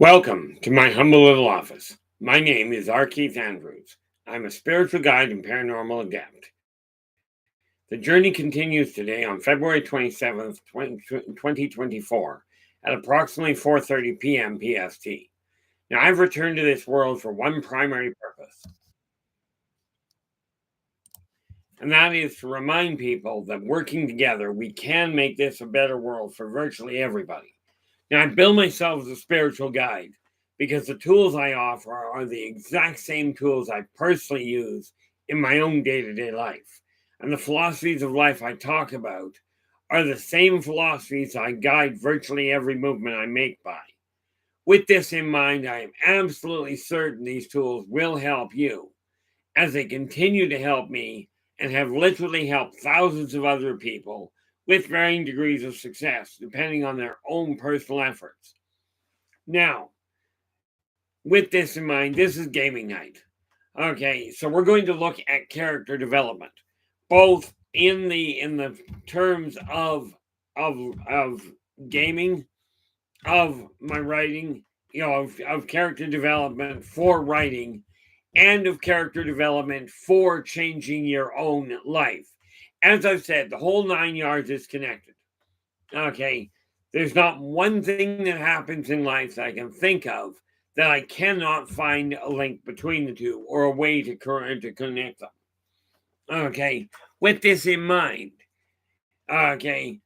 Welcome to my humble little office. My name is R. Keith Andrews. I'm a spiritual guide and paranormal adept. The journey continues today on February 27th, 2024 at approximately 4:30 p.m. PST. Now, I've returned to this world for one primary purpose, and that is to remind people that working together, we can make this a better world for virtually everybody. Now, I bill myself as a spiritual guide because the tools I offer are the exact same tools I personally use in my own day to day life. And the philosophies of life I talk about are the same philosophies I guide virtually every movement I make by. With this in mind, I am absolutely certain these tools will help you as they continue to help me and have literally helped thousands of other people with varying degrees of success, depending on their own personal efforts. Now, with this in mind, this is gaming night. Okay, so we're going to look at character development, both in the terms of gaming, of my writing, of character development for writing, and of character development for changing your own life. As I've said, the whole 9 yards is connected. Okay. There's not one thing that happens in life that I can think of that I cannot find a link between the two or a way to connect them. Okay. With this in mind, okay.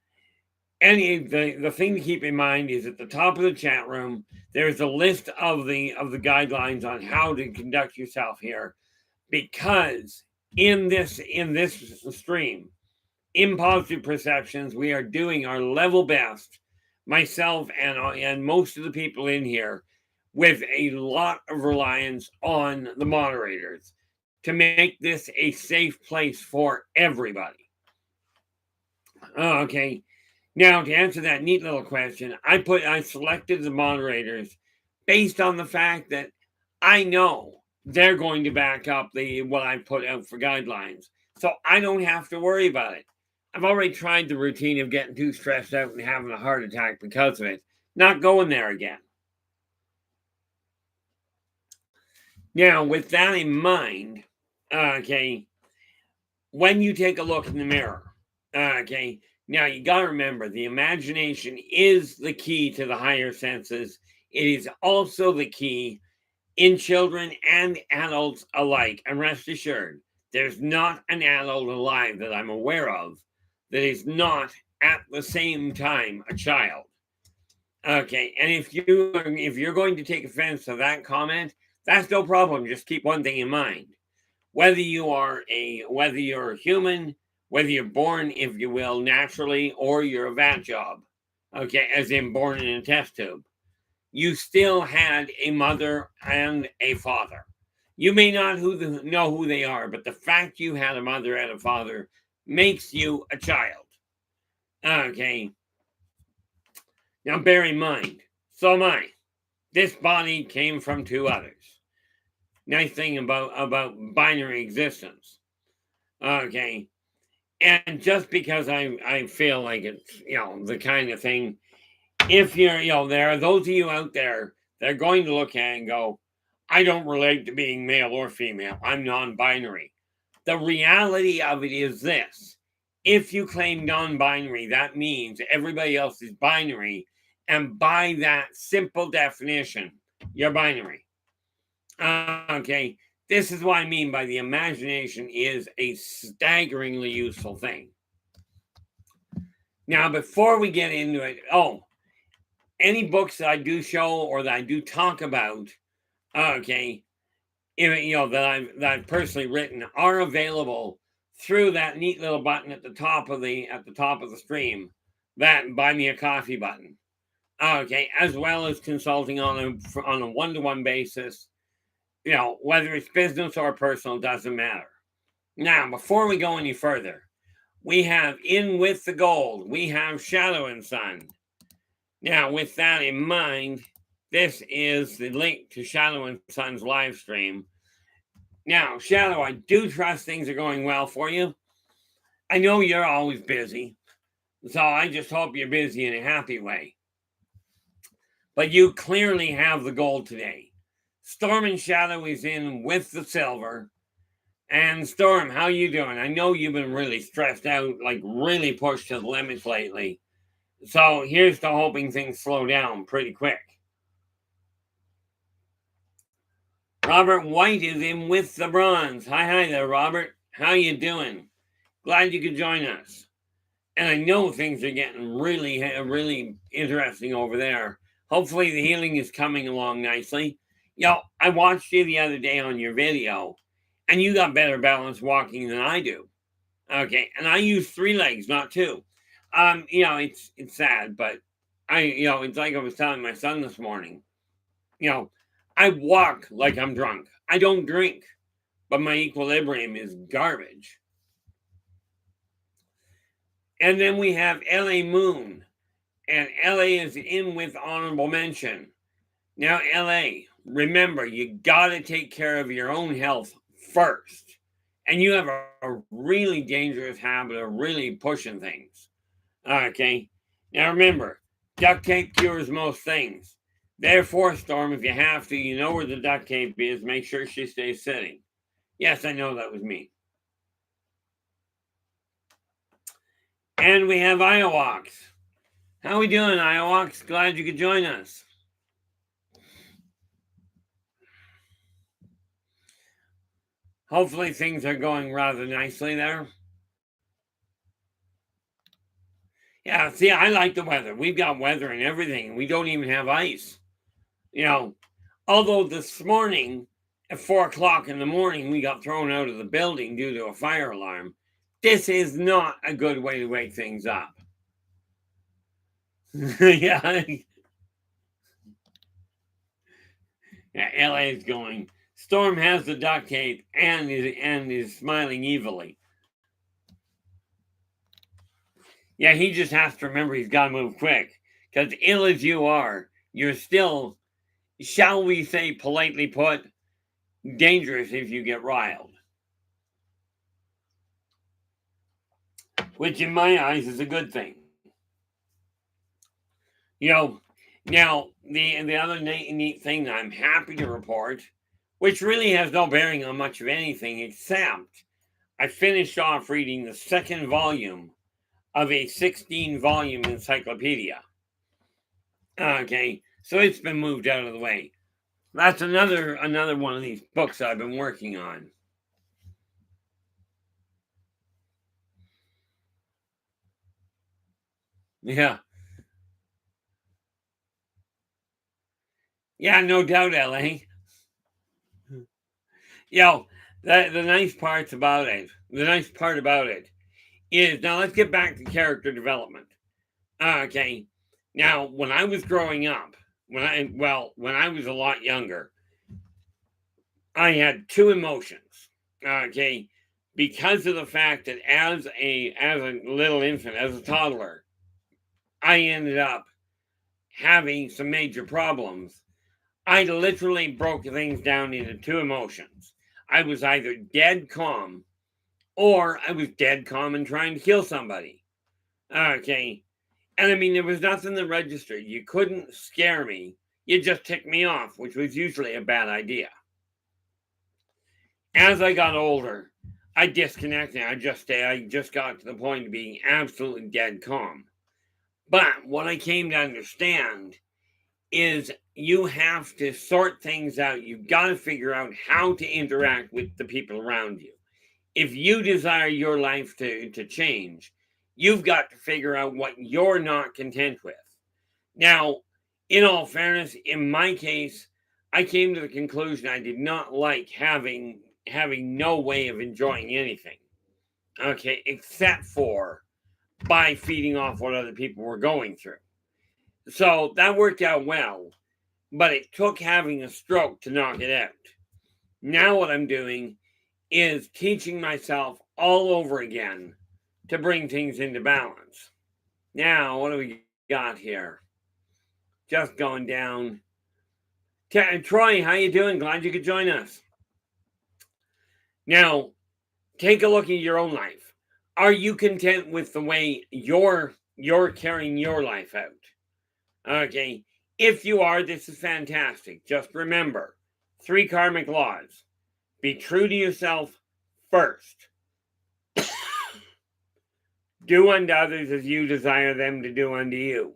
The thing to keep in mind is at the top of the chat room, there's a list of the guidelines on how to conduct yourself here, because in this stream, in positive perceptions, we are doing our level best, myself and most of the people in here, with a lot of reliance on the moderators to make this a safe place for everybody. Okay. Now, to answer that neat little question, I selected the moderators based on the fact that I know they're going to back up what I put out for guidelines. So I don't have to worry about it. I've already tried the routine of getting too stressed out and having a heart attack because of it. Not going there again. Now, with that in mind, okay, when you take a look in the mirror, okay, now you got to remember the imagination is the key to the higher senses. It is also the key in children and adults alike. And rest assured, there's not an adult alive that I'm aware of that is not at the same time a child. Okay, and if you're going to take offense to that comment, that's no problem. Just keep one thing in mind: whether you're a human, whether you're born, if you will, naturally, or you're a vat job, okay, as in born in a test tube, you still had a mother and a father. You may not know who they are, but the fact you had a mother and a father makes you a child. Okay. Now bear in mind, so am I. This body came from two others. Nice thing about binary existence. Okay. And just because I feel like it's, the kind of thing, if you're, there are those of you out there that are going to look at it and go, I don't relate to being male or female. I'm non-binary. The reality of it is this: if you claim non-binary, that means everybody else is binary. And by that simple definition, you're binary. Okay. This is what I mean by the imagination is a staggeringly useful thing. Now, before we get into it, any books that I do show or that I do talk about, okay, that I've personally written are available through that neat little button at the top of the stream, that buy me a coffee button. Okay, as well as consulting on a one-to-one basis, whether it's business or personal, doesn't matter. Now, before we go any further, we have In With the Gold, we have Shadow and Sun. Now, with that in mind, this is the link to Shadow and Sun's live stream. Now, Shadow, I do trust things are going well for you. I know you're always busy, so I just hope you're busy in a happy way. But you clearly have the gold today. Storm and Shadow is in with the silver. And Storm, how you doing? I know you've been really stressed out, like really pushed to the limits lately. So here's to hoping things slow down pretty quick. Robert White is in with the bronze. Hi there, Robert. How you doing? Glad you could join us. And I know things are getting really interesting over there. Hopefully the healing is coming along nicely. I watched you the other day on your video, and you got better balance walking than I do. Okay, and I use 3 legs, not 2. It's sad, but it's like I was telling my son this morning. I walk like I'm drunk. I don't drink, but my equilibrium is garbage. And then we have LA Moon, and LA is in with honorable mention. Now, LA, remember, you got to take care of your own health first. And you have a really dangerous habit of really pushing things. Okay? Now, remember, duct tape cures most things. Therefore, Storm, if you have to, you know where the duct tape is. Make sure she stays sitting. Yes, I know that was me. And we have Iowax. How we doing, Iowax? Glad you could join us. Hopefully things are going rather nicely there. Yeah, see, I like the weather. We've got weather and everything. We don't even have ice. Although this morning at 4 o'clock in the morning, we got thrown out of the building due to a fire alarm. This is not a good way to wake things up. Yeah. Yeah, LA is going. Storm has the duct tape and is smiling evilly. Yeah, he just has to remember he's got to move quick. Because ill as you are, you're still, shall we say politely put, dangerous if you get riled. Which in my eyes is a good thing. Now the other neat thing that I'm happy to report, which really has no bearing on much of anything except I finished off reading the 2nd volume of a 16-volume encyclopedia. Okay, so it's been moved out of the way. That's another one of these books I've been working on. Yeah. Yeah, no doubt, LA. The nice part about it is, now let's get back to character development. Okay. Now, when I was growing up, when I was a lot younger, I had 2 emotions. Okay. Because of the fact that as a little infant, as a toddler, I ended up having some major problems. I literally broke things down into 2 emotions. I was either dead calm or I was dead calm and trying to kill somebody. Okay. And I mean, there was nothing that registered. You couldn't scare me. You just ticked me off, which was usually a bad idea. As I got older, I disconnected. I just got to the point of being absolutely dead calm. But what I came to understand is you have to sort things out. You've got to figure out how to interact with the people around you. If you desire your life to change, you've got to figure out what you're not content with. Now, in all fairness, in my case, I came to the conclusion I did not like having no way of enjoying anything. Okay, except for by feeding off what other people were going through. So that worked out well, but it took having a stroke to knock it out. Now what I'm doing is teaching myself all over again to bring things into balance. Now, what do we got here? Just going down. Troy, how you doing? Glad you could join us. Now, take a look at your own life. Are you content with the way you're carrying your life out? Okay. If you are, this is fantastic. Just remember 3 karmic laws. Be true to yourself first. Do unto others as you desire them to do unto you.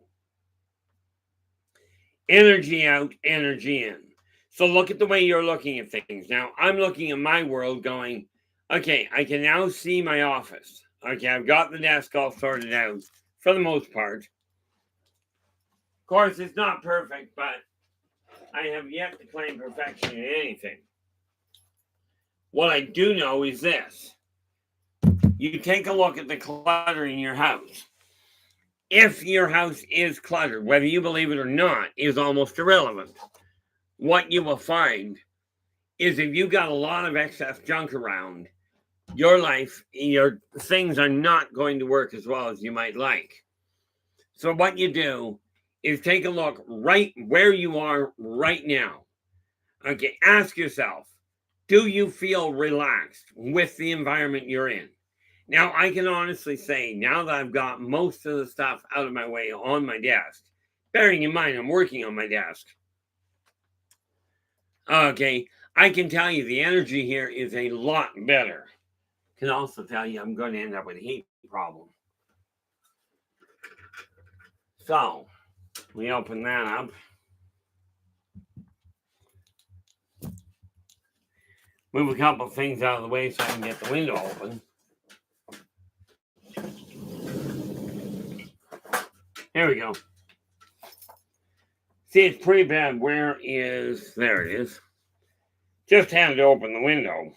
Energy out, energy in. So look at the way you're looking at things. Now, I'm looking at my world going, okay, I can now see my office. Okay, I've got the desk all sorted out for the most part. Of course, it's not perfect, but I have yet to claim perfection in anything. What I do know is this. You take a look at the clutter in your house. If your house is cluttered, whether you believe it or not, is almost irrelevant. What you will find is if you've got a lot of excess junk around, your life, your things are not going to work as well as you might like. So what you do is take a look right where you are right now. Okay, ask yourself, do you feel relaxed with the environment you're in? Now, I can honestly say, now that I've got most of the stuff out of my way on my desk, bearing in mind I'm working on my desk, okay, I can tell you the energy here is a lot better. Can also tell you I'm going to end up with a heat problem. So, we open that up. Move a couple things out of the way so I can get the window open. Here we go. See, it's pretty bad. There it is. Just had to open the window.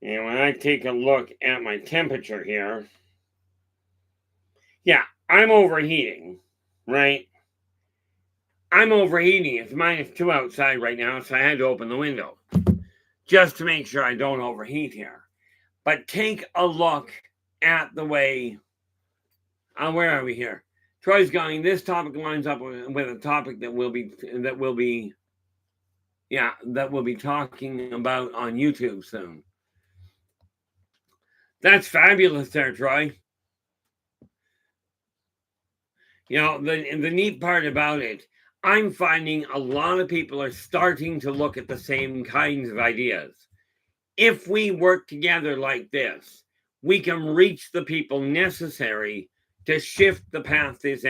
And when I take a look at my temperature here, yeah, I'm overheating, right? I'm overheating. It's -2 outside right now, so I had to open the window just to make sure I don't overheat here. But take a look at the way, where are we here? Troy's going, this topic lines up with a topic that we'll be talking about on YouTube soon. That's fabulous there, Troy. You know, the neat part about it, I'm finding a lot of people are starting to look at the same kinds of ideas. If we work together like this, we can reach the people necessary to shift the path this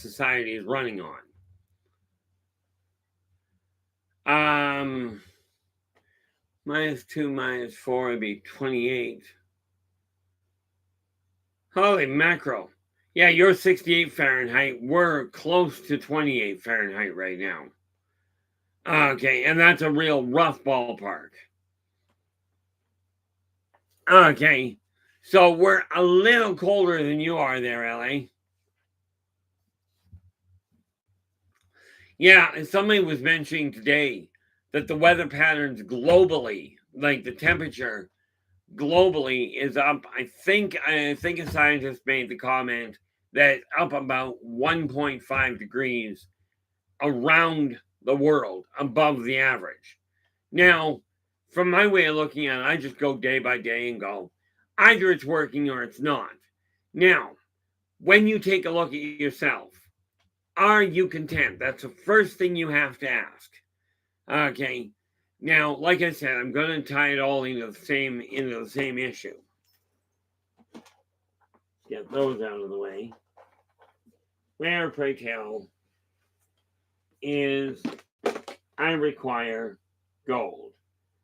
society is running on. -2, -4 would be 28. Holy mackerel. Yeah, you're 68 Fahrenheit. We're close to 28 Fahrenheit right now. Okay, and that's a real rough ballpark. Okay, so we're a little colder than you are there, LA. Yeah, and somebody was mentioning today that the weather patterns globally, like the temperature globally, is up. I think a scientist made the comment that up about 1.5 degrees around the world above the average. Now, from my way of looking at it, I just go day by day and go, either it's working or it's not. Now, when you take a look at yourself, are you content? That's the first thing you have to ask. Okay. Now, like I said, I'm going to tie it all into the same issue. Get those out of the way. Where, pray tell, is I require gold.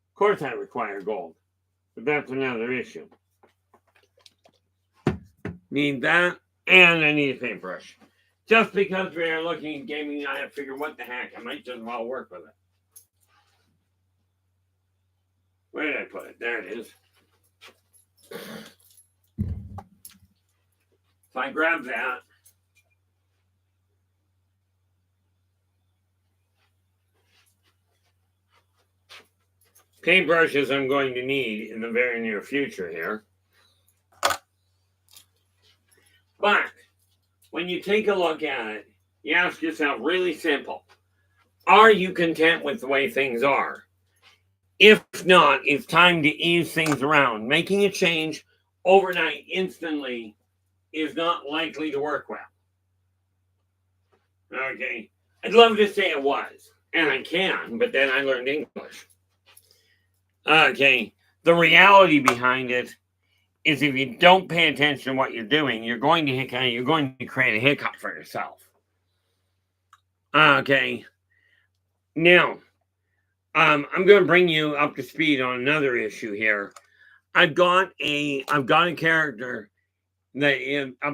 Of course I require gold, but that's another issue. Need that, and I need a paintbrush. Just because we are looking at gaming, I have to figure what the heck, I might just well work with it. Where did I put it? There it is. If I grab that, paintbrushes I'm going to need in the very near future here. But when you take a look at it, you ask yourself really simple. Are you content with the way things are? If not, it's time to ease things around. Making a change overnight, instantly, is not likely to work well. Okay. I'd love to say it was, and I can, but then I learned English. Okay. The reality behind it is if you don't pay attention to what you're doing, you're going to create a hiccup for yourself. Okay. Now, I'm going to bring you up to speed on another issue here. I've got a character that is a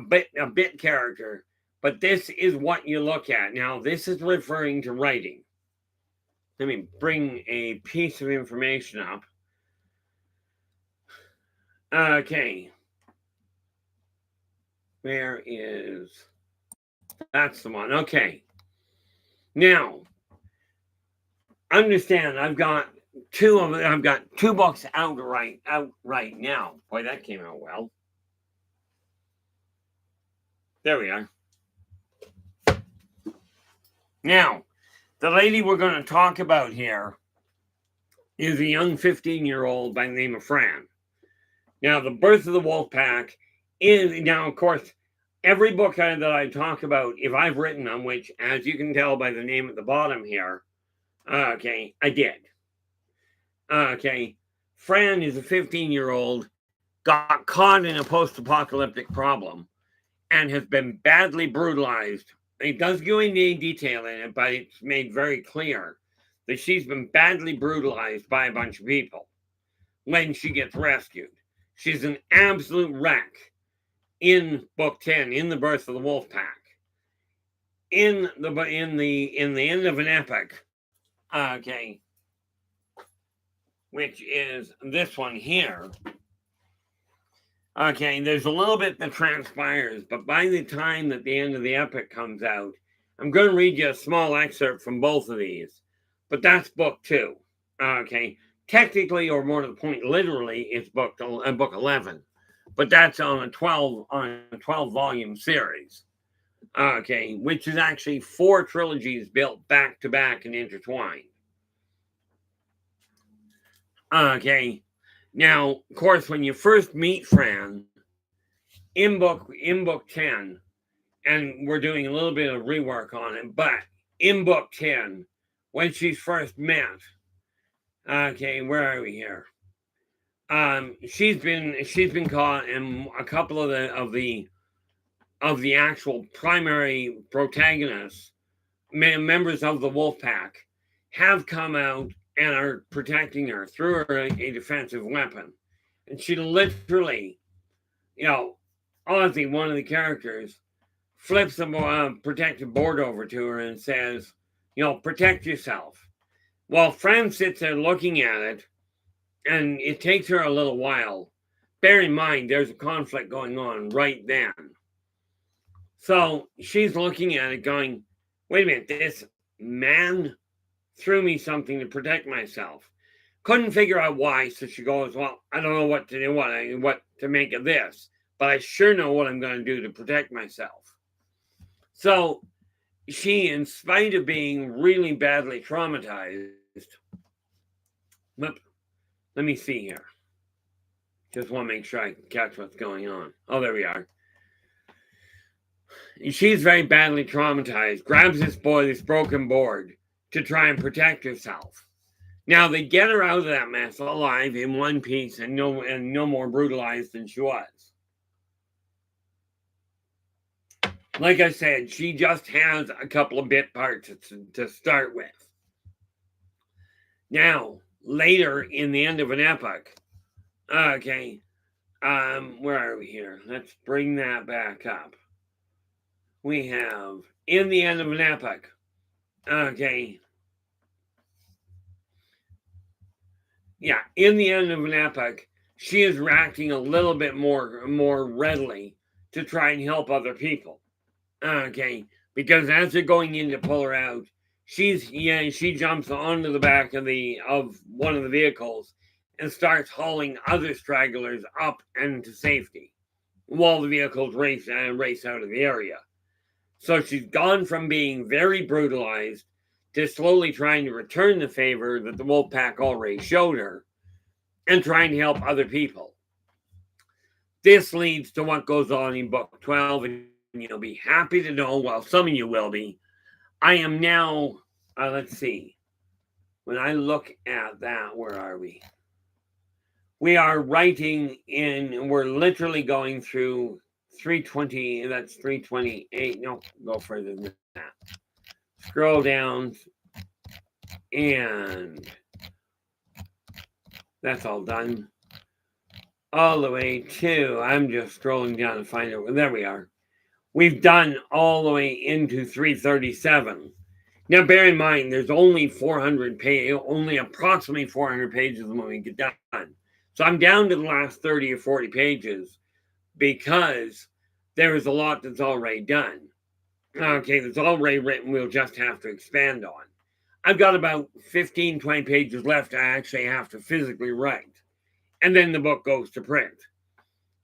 bit character, but this is what you look at. Now, this is referring to writing. Let me bring a piece of information up. Okay. Where is... That's the one. Okay. Now, understand, I've got two books out right now. Boy, that came out well. There we are. Now, the lady we're going to talk about here is a young 15-year-old by the name of Fran. Now, The Birth of the Wolf Pack is, now, of course, every book that I talk about, if I've written them, which, as you can tell by the name at the bottom here, okay, I did. Okay, Fran is a 15-year-old, got caught in a post-apocalyptic problem, and has been badly brutalized. It does go into detail in it, but it's made very clear that she's been badly brutalized by a bunch of people when she gets rescued. She's an absolute wreck in book 10, in The Birth of the Wolf Pack. In the end of an epic, okay, which is this one here. Okay, there's a little bit that transpires, but by the time that the end of the epic comes out, I'm going to read you a small excerpt from both of these, but that's book 2. Okay, technically, or more to the point, literally, it's book 11, but that's on a 12 volume series. Okay, which is actually 4 trilogies built back to back and intertwined. Okay. Now, of course, when you first meet Fran in book 10, and we're doing a little bit of rework on it, but in book 10, when she's first met, okay, where are we here? She's been caught, and a couple of the actual primary protagonists, members of the Wolf Pack, have come out and are protecting her through a defensive weapon. And she literally, honestly, one of the characters flips the protective board over to her and says, protect yourself. While Fran sits there looking at it, and it takes her a little while. Bear in mind, there's a conflict going on right then. So she's looking at it going, wait a minute, this man threw me something to protect myself. Couldn't figure out why, so she goes, well, I don't know what to do, what to make of this, but I sure know what I'm going to do to protect myself. So she, in spite of being really badly traumatized, let me see here. Just want to make sure I can catch what's going on. Oh, there we are. She's very badly traumatized, grabs this broken board to try and protect herself. Now, they get her out of that mess alive in one piece and no more brutalized than she was. Like I said, she just has a couple of bit parts to start with. Now, later in the end of an epic, okay, where are we here? Let's bring that back up. We have, in the end of an epic, okay, yeah, in the end of an epic, she is reacting a little bit more readily to try and help other people. Okay, because as they're going in to pull her out, she jumps onto the back of one of the vehicles and starts hauling other stragglers up and to safety while the vehicles race out of the area. So she's gone from being very brutalized to slowly trying to return the favor that the wolf pack already showed her and trying to help other people. This leads to what goes on in book 12, and you'll be happy to know, well, some of you will be, I am now, let's see, when I look at that, where are we? We are writing in, we're literally going through 320, that's 328. No, go further than that. Scroll down, and that's all done. All the way to, I'm just scrolling down to find it. There we are. We've done all the way into 337. Now, bear in mind, there's only 400 pages, only approximately 400 pages when we get done. So I'm down to the last 30 or 40 pages because there is a lot that's already done. Okay, that's already written, we'll just have to expand on. I've got about 15, 20 pages left I actually have to physically write. And then the book goes to print.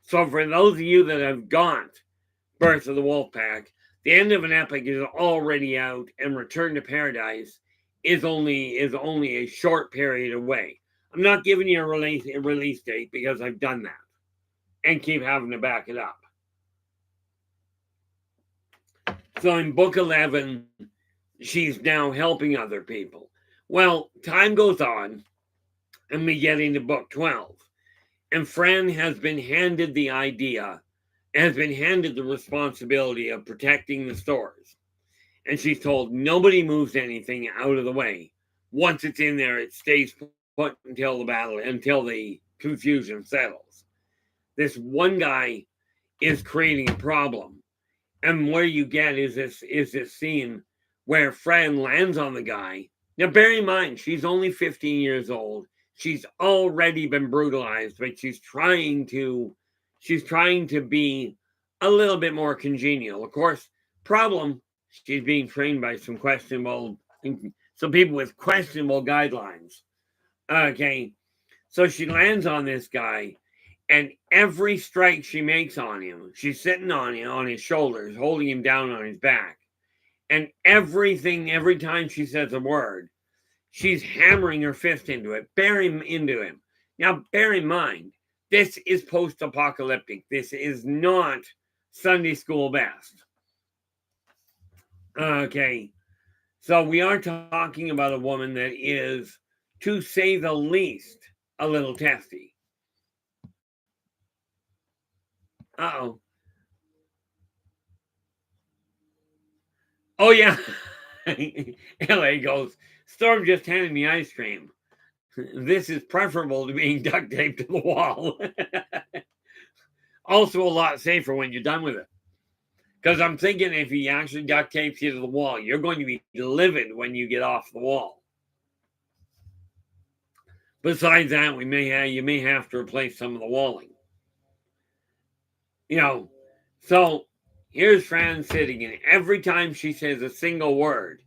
So for those of you that have got Birth of the Wolf Pack, the end of an epic is already out, and Return to Paradise is only a short period away. I'm not giving you a release date because I've done that and keep having to back it up. So in book 11, she's now helping other people. Well, time goes on, and we get into book 12. And Fran has been handed the responsibility of protecting the stores. And she's told nobody moves anything out of the way. Once it's in there, it stays put until the confusion settles. This one guy is creating a problem. And where you get is this scene where Fran lands on the guy. Now, bear in mind, she's only 15 years old. She's already been brutalized, but she's trying to be a little bit more congenial. Of course, problem, she's being trained by some people with questionable guidelines. Okay, so she lands on this guy, and every strike she makes on him, she's sitting on his shoulders, holding him down on his back. And every time she says a word, she's hammering her fist into him. Now, bear in mind, this is post-apocalyptic. This is not Sunday school best. Okay, so we are talking about a woman that is, to say the least, a little testy. Uh-oh. Oh, yeah. LA goes, Storm just handed me ice cream. This is preferable to being duct taped to the wall. Also a lot safer when you're done with it. Because I'm thinking if he actually duct tapes you to the wall, you're going to be livid when you get off the wall. Besides that, you may have to replace some of the walling. So here's Fran sitting, and every time she says a single word,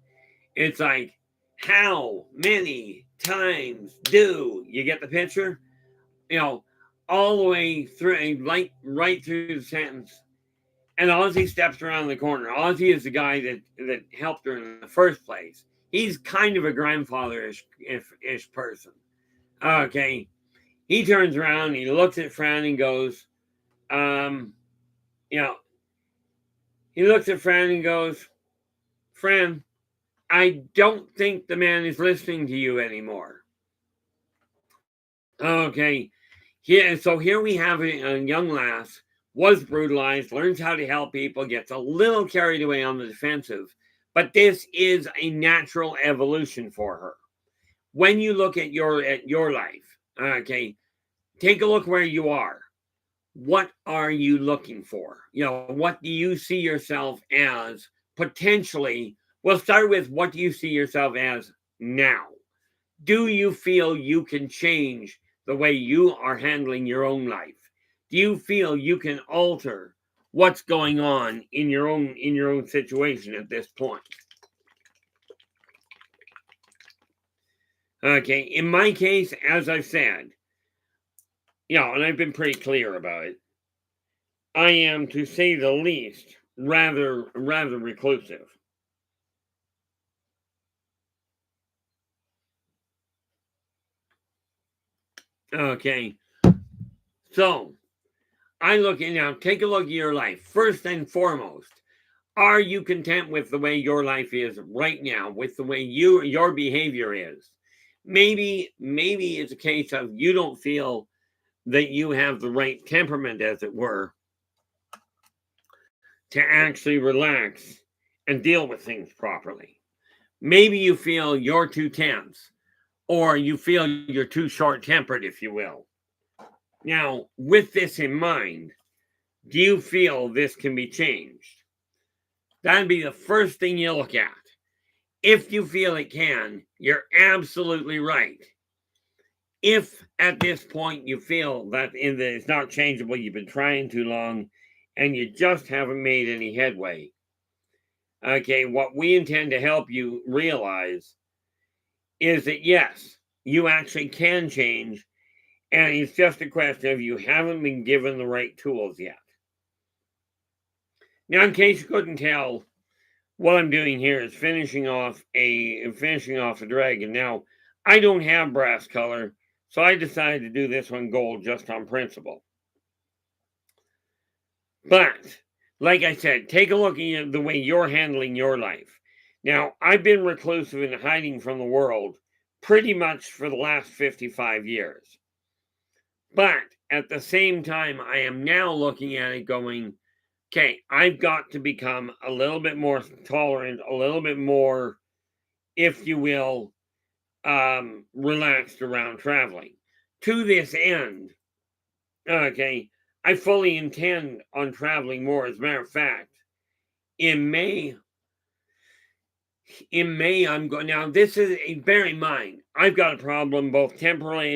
it's like, how many times do you get the picture? All the way through, like right through the sentence. And Ozzy steps around the corner. Ozzy is the guy that helped her in the first place. He's kind of a grandfather-ish person. Okay. He turns around, he looks at Fran and goes, he looks at Fran and goes, Fran, I don't think the man is listening to you anymore. Okay. Yeah, so here we have a young lass, was brutalized, learns how to help people, gets a little carried away on the defensive. But this is a natural evolution for her. When you look at your life, okay, take a look where you are. What are you looking for? What do you see yourself as potentially? We'll start with, what do you see yourself as now? Do you feel you can change the way you are handling your own life? Do you feel you can alter what's going on in your own situation at this point? Okay, in my case, as I've said, and I've been pretty clear about it, I am, to say the least, rather reclusive. Okay, so take a look at your life. First and foremost, Are you content with the way your life is right now, with the way your behavior is? Maybe it's a case of you don't feel that you have the right temperament, as it were, to actually relax and deal with things properly. Maybe you feel you're too tense, or you feel you're too short tempered, if you will. Now, with this in mind, do you feel this can be changed? That'd be the first thing you look at. If you feel it can, you're absolutely right. If at this point you feel that it's not changeable, you've been trying too long, and you just haven't made any headway, okay, what we intend to help you realize is that yes, you actually can change, and it's just a question of you haven't been given the right tools yet. Now, in case you couldn't tell, what I'm doing here is finishing off a dragon. Now, I don't have brass color, so I decided to do this one gold just on principle. But like I said, take a look at the way you're handling your life. Now, I've been reclusive and hiding from the world pretty much for the last 55 years. But at the same time, I am now looking at it going, okay, I've got to become a little bit more tolerant, a little bit more, if you will, relaxed around traveling. To this end, okay, I fully intend on traveling more. As a matter of fact, in May, I'm going. Now, this is bear in mind, I've got a problem both temporally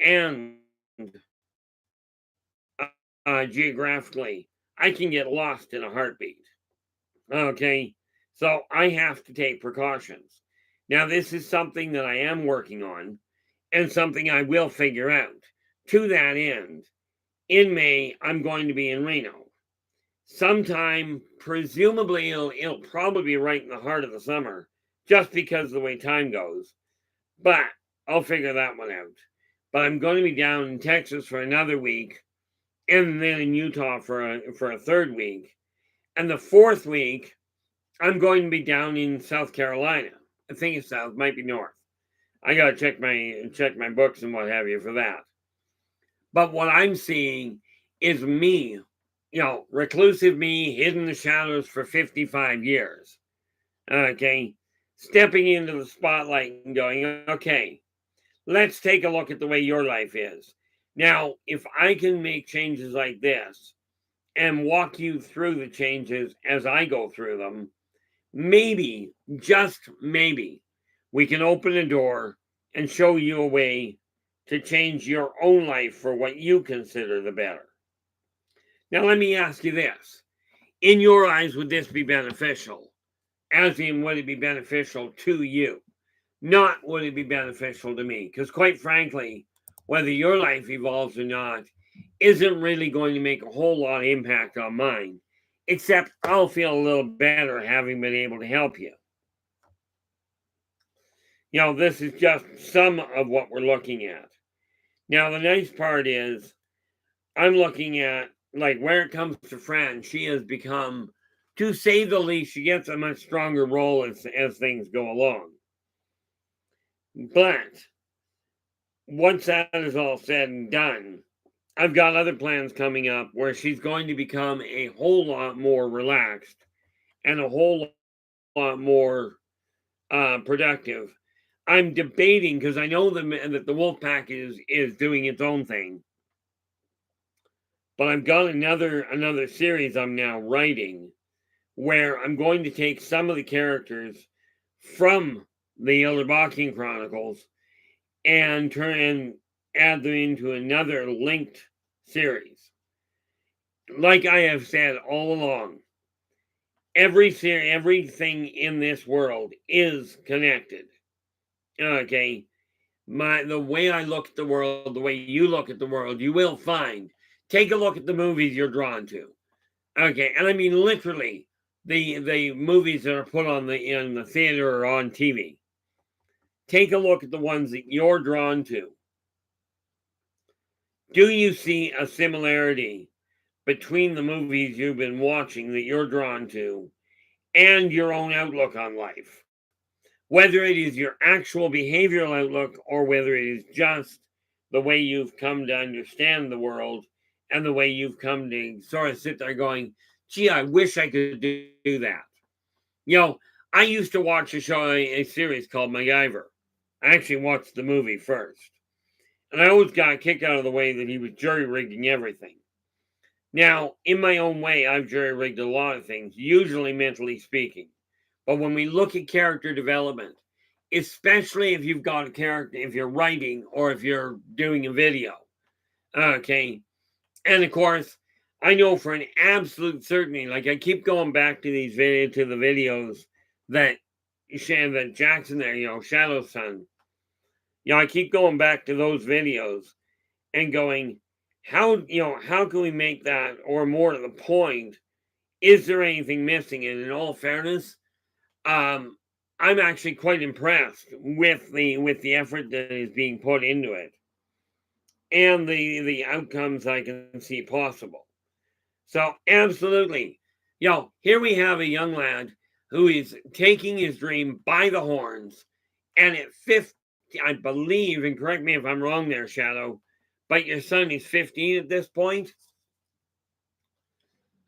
and geographically. I can get lost in a heartbeat. Okay, so I have to take precautions. Now, this is something that I am working on and something I will figure out. To that end, in May, I'm going to be in Reno. Sometime, presumably, it'll probably be right in the heart of the summer, just because of the way time goes. But I'll figure that one out. But I'm going to be down in Texas for another week, and then in Utah for a third week. And the fourth week, I'm going to be down in South Carolina. I think it's south, might be north. I gotta check my books and what have you for that. But what I'm seeing is me, reclusive me, hidden in the shadows for 55 years. Okay, stepping into the spotlight and going, okay, let's take a look at the way your life is. Now, if I can make changes like this and walk you through the changes as I go through them, maybe, just maybe, we can open a door and show you a way to change your own life for what you consider the better. Now, let me ask you this. In your eyes, would this be beneficial? As in, would it be beneficial to you? Not would it be beneficial to me? Because quite frankly, whether your life evolves or not isn't really going to make a whole lot of impact on mine, except I'll feel a little better having been able to help you. This is just some of what we're looking at. Now, the nice part is I'm looking at, like, where it comes to Fran, she has become, to say the least, she gets a much stronger role as things go along. But once that is all said and done, I've got other plans coming up where she's going to become a whole lot more relaxed and a whole lot more productive. I'm debating because I know that the wolf pack is doing its own thing, but I've got another series I'm now writing where I'm going to take some of the characters from the Yldrbac Chronicles and add them into another linked series. Like I have said all along, everything in this world is connected. Okay, the way I look at the world, the way you look at the world, you will find. Take a look at the movies you're drawn to. Okay, and I mean literally the movies that are put in the theater or on TV. Take a look at the ones that you're drawn to. Do you see a similarity between the movies you've been watching that you're drawn to and your own outlook on life. Whether it is your actual behavioral outlook or whether it is just the way you've come to understand the world and the way you've come to sort of sit there going, gee, I wish I could do that. You know, I used to watch a series called MacGyver. I actually watched the movie first. And I always got a kick out of the way that he was jury rigging everything. Now, in my own way, I've jury rigged a lot of things, usually mentally speaking. But when we look at character development, especially if you've got a character, if you're writing or if you're doing a video, okay. And of course, I know for an absolute certainty, like I keep going back to the videos that Jackson there, Shadow's son. I keep going back to those videos and going, how can we make that, or more to the point, is there anything missing? And in all fairness, I'm actually quite impressed with the effort that is being put into it and the outcomes I can see possible. So absolutely, here we have a young lad who is taking his dream by the horns, and at 50, I believe, and correct me if I'm wrong there, Shadow, but your son is 15 at this point.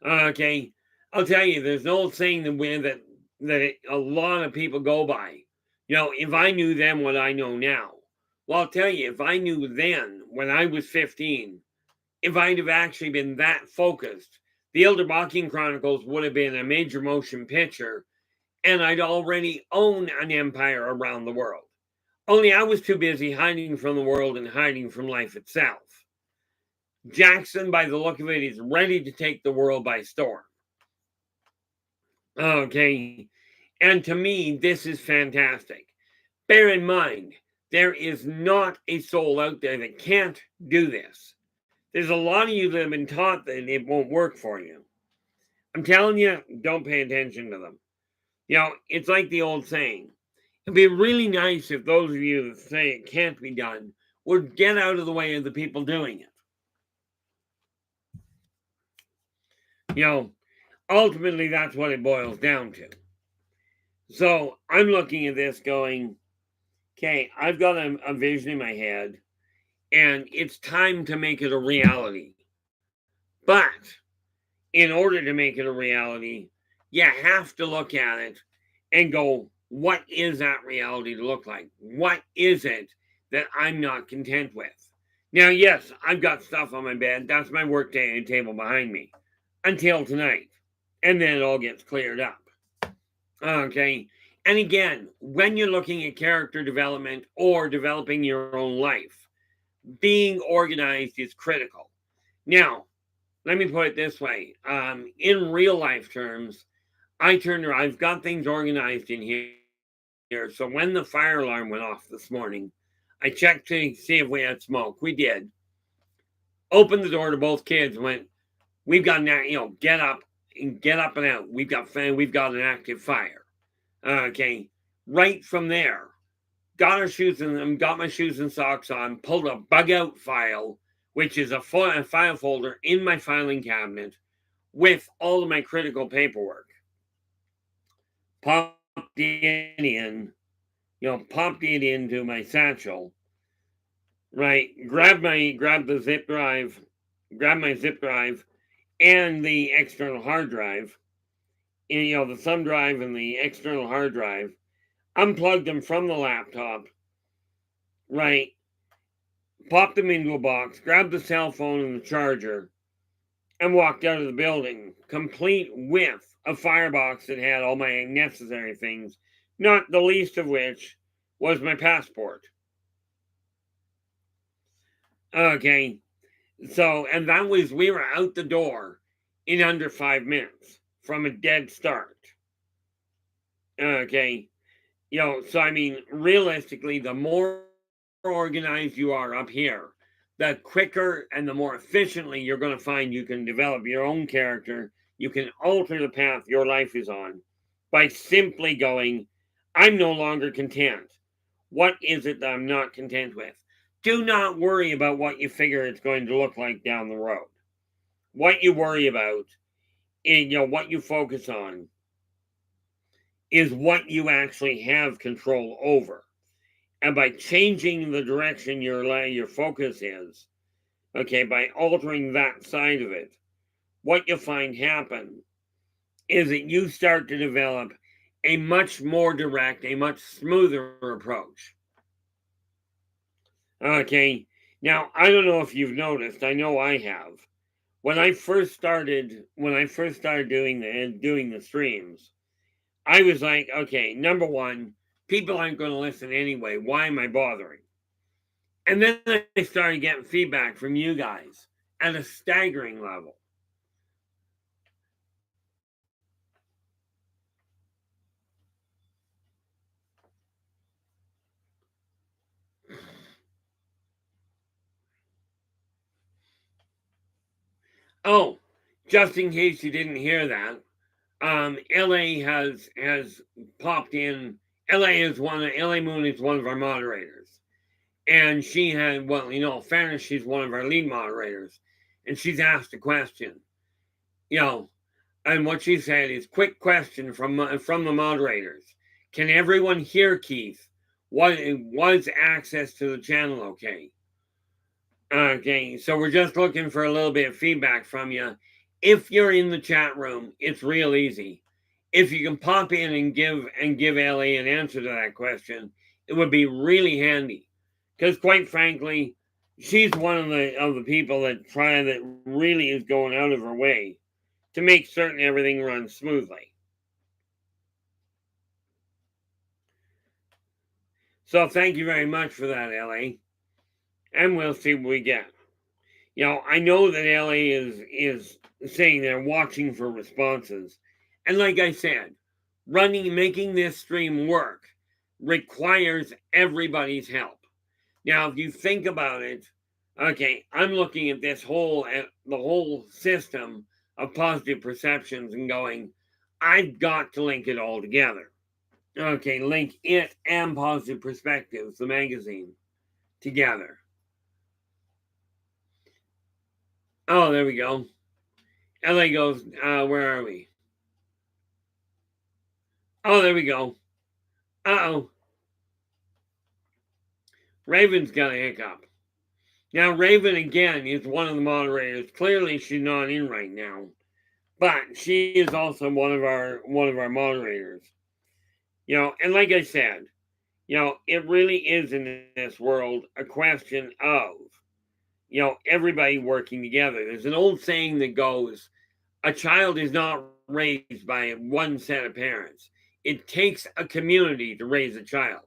Okay, I'll tell you, there's an old saying that a lot of people go by. If I knew then what I know now, well, I'll tell you, if I knew then when I was 15, if I'd have actually been that focused, the Yldrbac Chronicles would have been a major motion picture, and I'd already owned an empire around the world. Only I was too busy hiding from the world and hiding from life itself. Jackson, by the look of it, is ready to take the world by storm. Okay, and to me, this is fantastic. Bear in mind, there is not a soul out there that can't do this. There's a lot of you that have been taught that it won't work for you. I'm telling you, don't pay attention to them. It's like the old saying. It'd be really nice if those of you that say it can't be done would get out of the way of the people doing it. Ultimately, that's what it boils down to. So I'm looking at this going, okay, I've got a vision in my head, and it's time to make it a reality. But in order to make it a reality, you have to look at it and go, what is that reality to look like? What is it that I'm not content with? Now, yes, I've got stuff on my bed. That's my work table behind me until tonight. And then it all gets cleared up. Okay. And again, when you're looking at character development or developing your own life, being organized is critical. Now, let me put it this way. In real life terms, I've got things organized in here. So when the fire alarm went off this morning, I checked to see if we had smoke. We did. Opened the door to both kids and went, we've got get up and out. We've got an active fire. Okay. Right from there, got my shoes and socks on, pulled a bug out file, which is a file folder in my filing cabinet with all of my critical paperwork. Popped it into my satchel, right? Grabbed my zip drive and the external hard drive, the thumb drive and the external hard drive, unplugged them from the laptop, right? Popped them into a box, grabbed the cell phone and the charger, and walked out of the building, complete with a firebox that had all my necessary things, not the least of which was my passport. Okay, so, and we were out the door in under 5 minutes from a dead start. Okay, so I mean, realistically, the more organized you are up here, the quicker and the more efficiently you're going to find you can develop your own character. You can alter the path your life is on by simply going, I'm no longer content. What is it that I'm not content with? Do not worry about what you figure it's going to look like down the road. what you worry about, and what you focus on is what you actually have control over. And by changing the direction your focus is, okay, by altering that side of it, what you find happen is that you start to develop a much more direct, a much smoother approach. Okay, now I don't know if you've noticed. I know I have. When I first started doing the streams, I was like, okay, number one, people aren't going to listen anyway. Why am I bothering? And then I started getting feedback from you guys at a staggering level. Oh, just in case you didn't hear that, LA has popped in. LA Moon is one of our moderators, and she had, well, fairness, she's one of our lead moderators, and she's asked a question, you know, and what she said is, quick question from the moderators: can everyone hear Keith? What was access to the channel okay? Okay, so we're just looking for a little bit of feedback from you. If you're in the chat room, it's real easy. If you can pop in and give Ellie an answer to that question, it would be really handy. Because quite frankly, she's one of the people that really is going out of her way to make certain everything runs smoothly. So thank you very much for that, Ellie. And we'll see what we get. I know that Ellie is saying they're watching for responses. And like I said, making this stream work requires everybody's help. Now, if you think about it, okay, I'm looking at the whole system of positive perceptions and going, I've got to link it all together. Okay, link it and Positive Perspectives, the magazine, together. Oh, there we go. LA goes, where are we? Oh, there we go. Uh-oh. Raven's got a hiccup. Now, Raven, again, is one of the moderators. Clearly, she's not in right now. But she is also one of our moderators. And like I said, it really is in this world a question of, everybody working together. There's an old saying that goes, a child is not raised by one set of parents. It takes a community to raise a child.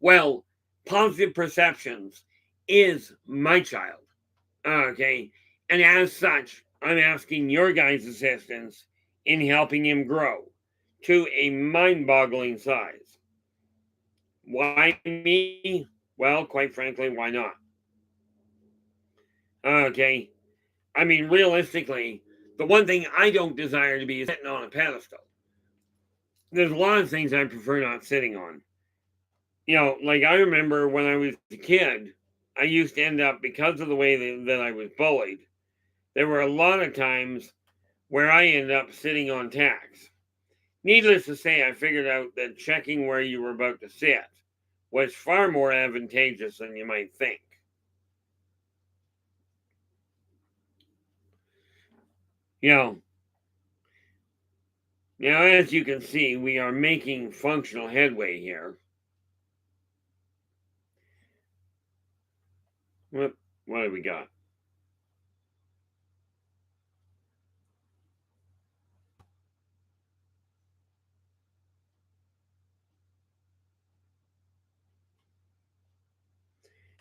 Well, Positive Perceptions is my child. Okay. And as such, I'm asking your guys' assistance in helping him grow to a mind boggling size. Why me? Well, quite frankly, why not? Okay. I mean, realistically, the one thing I don't desire to be is sitting on a pedestal. There's a lot of things I prefer not sitting on. Like I remember when I was a kid, I used to end up, because of the way that I was bullied, there were a lot of times where I ended up sitting on tacks. Needless to say, I figured out that checking where you were about to sit was far more advantageous than you might think. Now, as you can see, we are making functional headway here. What have we got?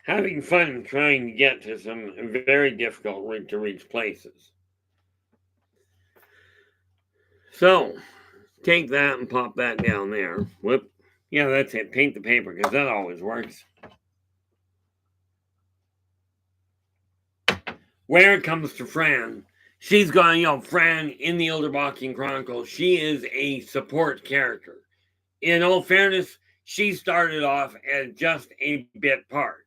Having fun trying to get to some very difficult to reach places. So, take that and pop that down there. Whoop. Yeah, that's it. Paint the paper, because that always works. Where it comes to Fran, she's gone, Fran in the Yldrbac Chronicles, she is a support character. In all fairness, she started off as just a bit part.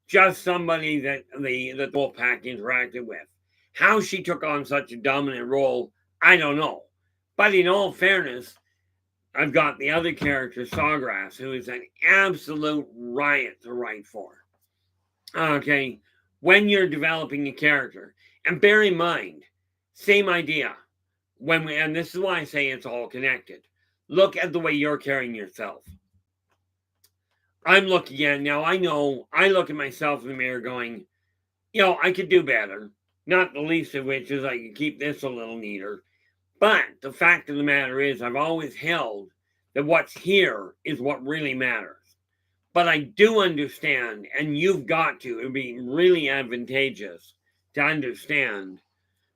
Just somebody that the Wolfpack interacted with. How she took on such a dominant role, I don't know. But in all fairness, I've got the other character, Sawgrass, who is an absolute riot to write for. Okay, when you're developing a character, and bear in mind, same idea. And this is why I say it's all connected. Look at the way you're carrying yourself. I'm looking at now. I know I look at myself in the mirror, going, I could do better. Not the least of which is I could keep this a little neater. But the fact of the matter is, I've always held that what's here is what really matters. But I do understand, and you've got to, it would be really advantageous to understand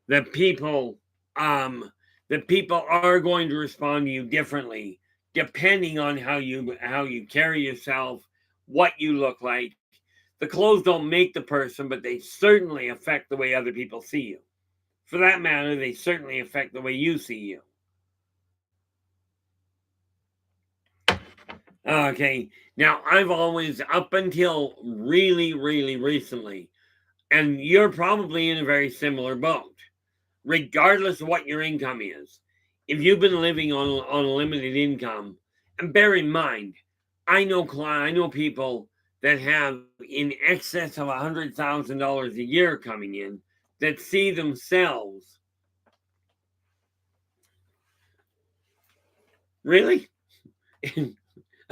that people are going to respond to you differently depending on how you carry yourself, what you look like. The clothes don't make the person, but they certainly affect the way other people see you. For that matter, they certainly affect the way you see you. Okay, now I've always, up until really, really recently, and you're probably in a very similar boat, regardless of what your income is. If you've been living on a limited income, and bear in mind, I know people that have in excess of $100,000 a year coming in that see themselves. Really?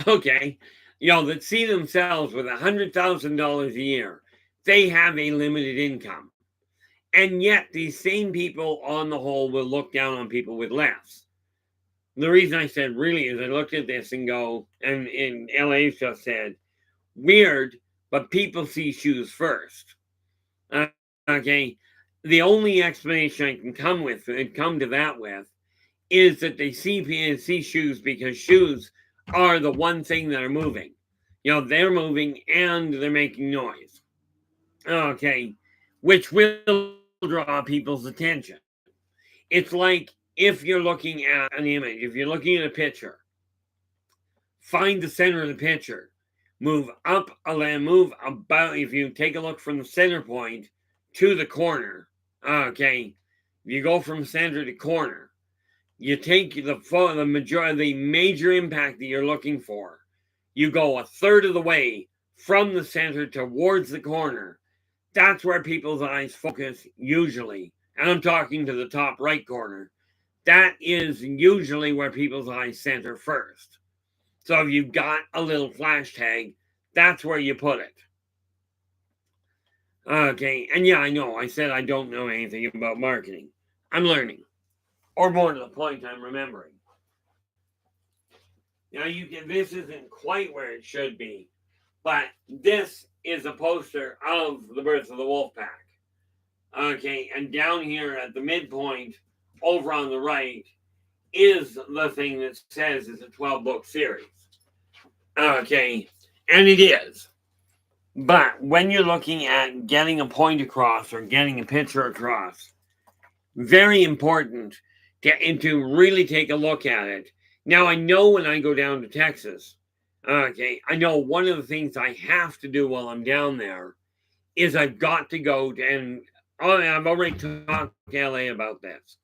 Okay. That see themselves with $100,000 a year. They have a limited income. And yet these same people on the whole will look down on people with less. The reason I said really is I looked at this and go, and in LA's just said, weird, but people see shoes first. Okay. The only explanation I can come to that with is that they see shoes because shoes are the one thing that are moving. They're moving and they're making noise. Okay. Which will draw people's attention. It's like if you're looking at an image, if you're looking at a picture, find the center of the picture, move up, move about. If you take a look from the center point to the corner, okay, you go from center to corner, you take the major impact that you're looking for, you go a third of the way from the center towards the corner. That's where people's eyes focus usually. And I'm talking to the top right corner. That is usually where people's eyes center first. So if you've got a little flash tag, that's where you put it. Okay, and yeah, I know. I said I don't know anything about marketing. I'm learning. Or more to the point, I'm remembering. Now, this isn't quite where it should be, but this is a poster of the Birth of the Wolf Pack. Okay, and down here at the midpoint, over on the right, is the thing that says it's a 12-book series. Okay, and it is. But when you're looking at getting a point across or getting a picture across, very important to really take a look at it. Now, I know when I go down to Texas, okay, I know one of the things I have to do while I'm down there is I've got to go and I've already talked to LA about this.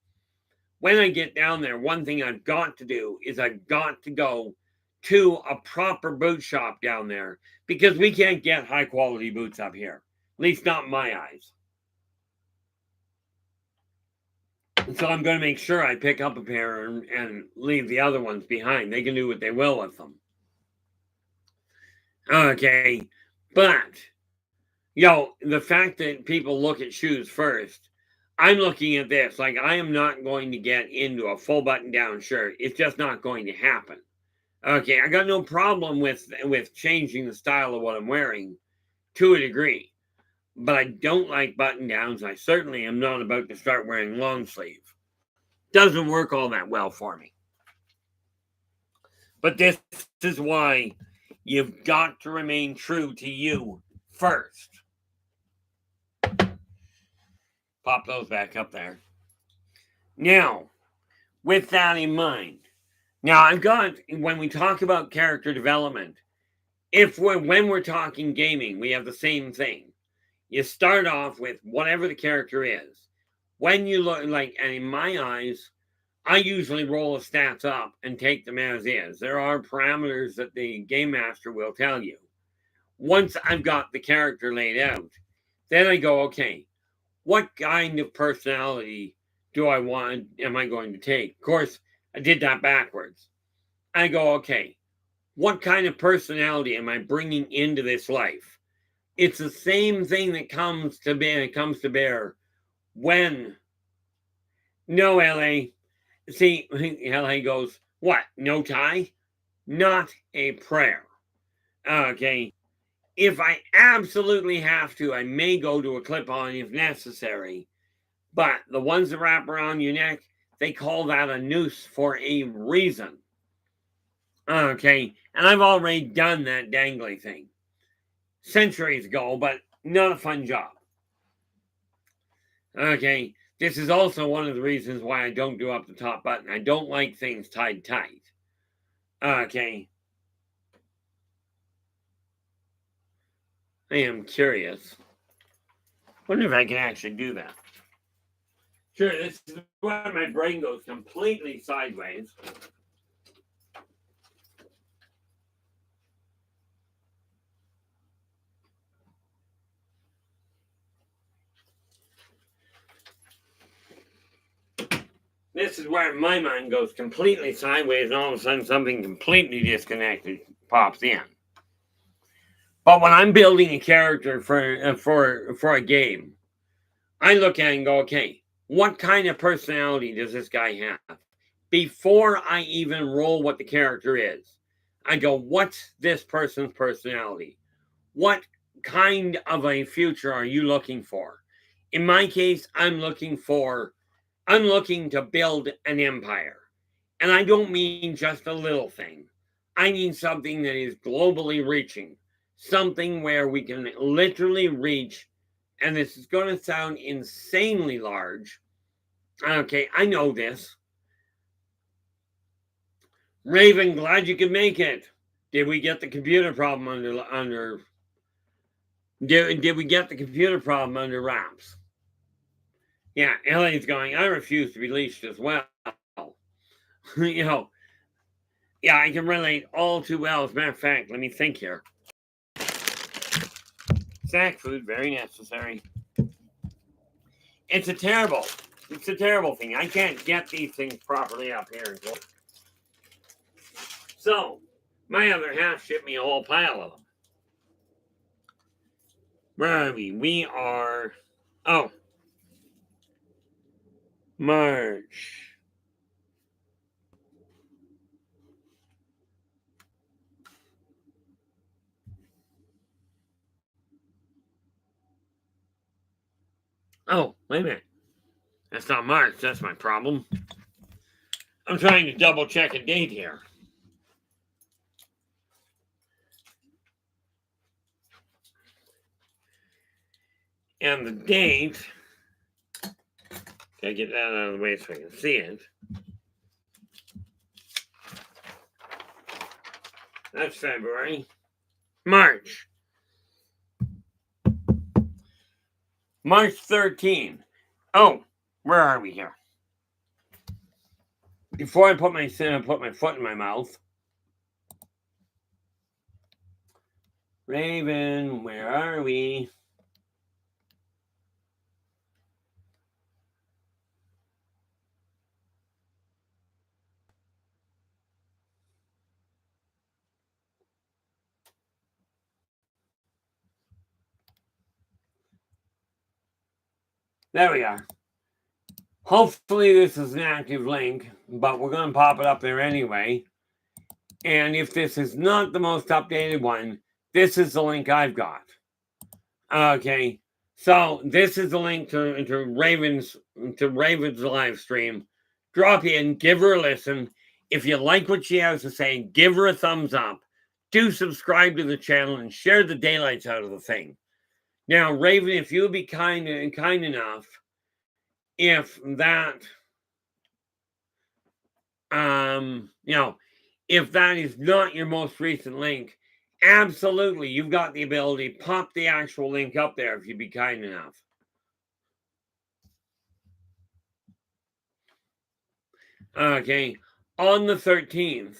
When I get down there, one thing I've got to do is I've got to go to a proper boot shop down there because we can't get high quality boots up here, at least not in my eyes. So I'm going to make sure I pick up a pair and leave the other ones behind. They can do what they will with them. Okay, but the fact that people look at shoes first, I'm looking at this like I am not going to get into a full button down shirt. It's just not going to happen. Okay, I got no problem with changing the style of what I'm wearing to a degree, but I don't like button downs. I certainly am not about to start wearing long sleeve. Doesn't work all that well for me. But this is why you've got to remain true to you first. Pop those back up there. Now, with that in mind, now I've got, when we talk about character development, when we're talking gaming, we have the same thing. You start off with whatever the character is. when you look like, and in my eyes, I usually roll the stats up and take them as is. There are parameters that the game master will tell you. Once I've got the character laid out, then I go, okay, what kind of personality do I want, am I going to take? Of course, I did that backwards. I go, okay, what kind of personality am I bringing into this life? It's the same thing that comes to bear when, no, LA, see, LA goes, what, no tie? Not a prayer. Okay, if I absolutely have to, I may go to a clip-on if necessary. But the ones that wrap around your neck, they call that a noose for a reason. Okay, and I've already done that dangly thing centuries ago, but not a fun job. Okay, this is also one of the reasons why I don't do up the top button. I don't like things tied tight. Okay. I am curious. Wonder if I can actually do that. Sure, this is where my brain goes completely sideways. This is where my mind goes completely sideways, and all of a sudden something completely disconnected pops in. But when I'm building a character for a game, I look at it and go, okay, what kind of personality does this guy have? Before I even roll what the character is, I go, what's this person's personality? What kind of a future are you looking for? In my case, I'm looking to build an empire. And I don't mean just a little thing. I mean something that is globally reaching, something where we can literally reach, and this is going to sound insanely large. Okay, I know this. Raven, glad you could make it. Did we get the computer problem under did we get the computer problem under wraps? Yeah, Elaine's going, I refuse to be leashed as well. You know, yeah, I can relate all too well. As a matter of fact, let me think here. Snack food, very necessary. It's a terrible thing. I can't get these things properly up here. So, my other half shipped me a whole pile of them. Where are we? We are, oh, March. Oh, wait a minute. That's not March. That's my problem. I'm trying to double check a date here. And the date, gotta get that out of the way so I can see it. That's February. March. March 13. Oh, where are we here? Before I put my foot in my mouth. Raven, where are we? There we are. Hopefully this is an active link, but we're going to pop it up there anyway. And if this is not the most updated one, this is the link I've got. Okay, so this is the link to Raven's live stream. Drop in, give her a listen. If you like what she has to say, give her a thumbs up. Do subscribe to the channel and share the daylights out of the thing. Now, Raven, if you would be kind enough, if that, if that is not your most recent link, absolutely, you've got the ability. Pop the actual link up there if you'd be kind enough. Okay, on the 13th.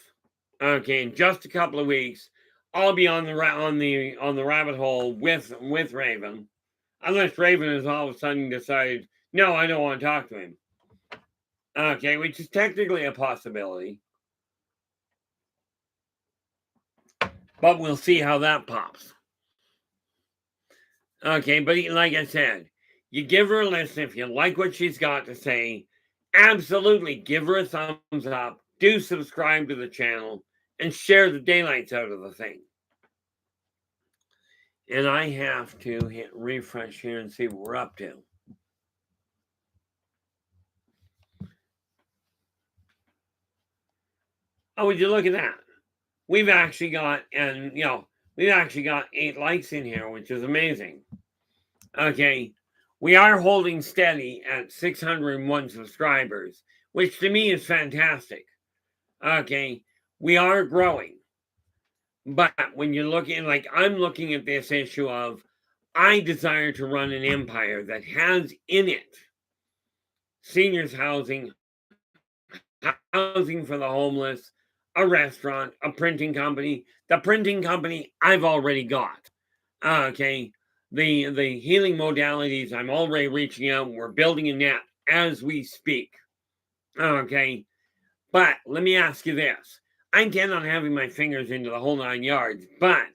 Okay, in just a couple of weeks, I'll be on the rabbit hole with Raven, unless Raven has all of a sudden decided, no, I don't want to talk to him. Okay, which is technically a possibility, but we'll see how that pops. Okay, but like I said, you give her a listen if you like what she's got to say. Absolutely, give her a thumbs up. Do subscribe to the channel and share the daylights out of the thing. And I have to hit refresh here and see what we're up to. Oh, would you look at that? We've actually got, we've actually got 8 likes in here, which is amazing. Okay, we are holding steady at 601 subscribers, which to me is fantastic. Okay, we are growing. But when you're looking, like I'm looking at this issue of, I desire to run an empire that has in it seniors housing, housing for the homeless, a restaurant, a printing company. The printing company I've already got. Okay, the healing modalities I'm already reaching out. We're building a net as we speak. Okay, but let me ask you this: I intend on having my fingers into the whole 9 yards, but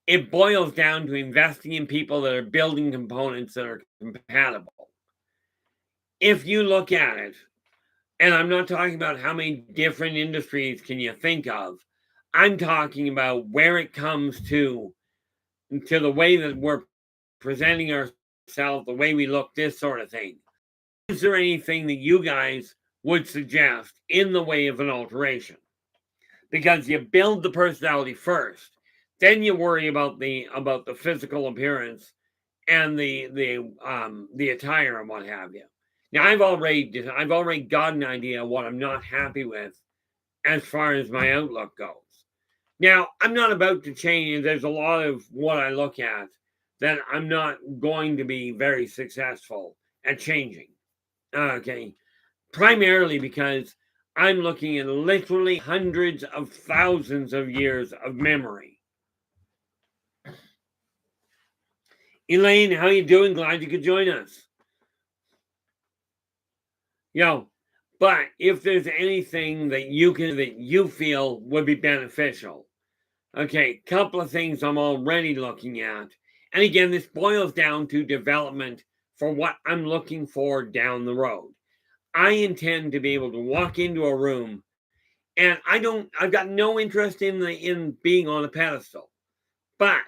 it boils down to investing in people that are building components that are compatible. If you look at it, and I'm not talking about how many different industries can you think of, I'm talking about where it comes to the way that we're presenting ourselves, the way we look, this sort of thing. Is there anything that you guys would suggest in the way of an alteration? Because you build the personality first, then you worry about the physical appearance and the attire and what have you. Now I've already got an idea of what I'm not happy with as far as my outlook goes. Now I'm not about to change. There's a lot of what I look at that I'm not going to be very successful at changing. Okay, primarily because I'm looking at literally hundreds of thousands of years of memory. Elaine, how you doing? Glad you could join us. But if there's anything that you feel would be beneficial, okay, couple of things I'm already looking at. And again, this boils down to development for what I'm looking for down the road. I intend to be able to walk into a room, and I've got no interest in being on a pedestal. But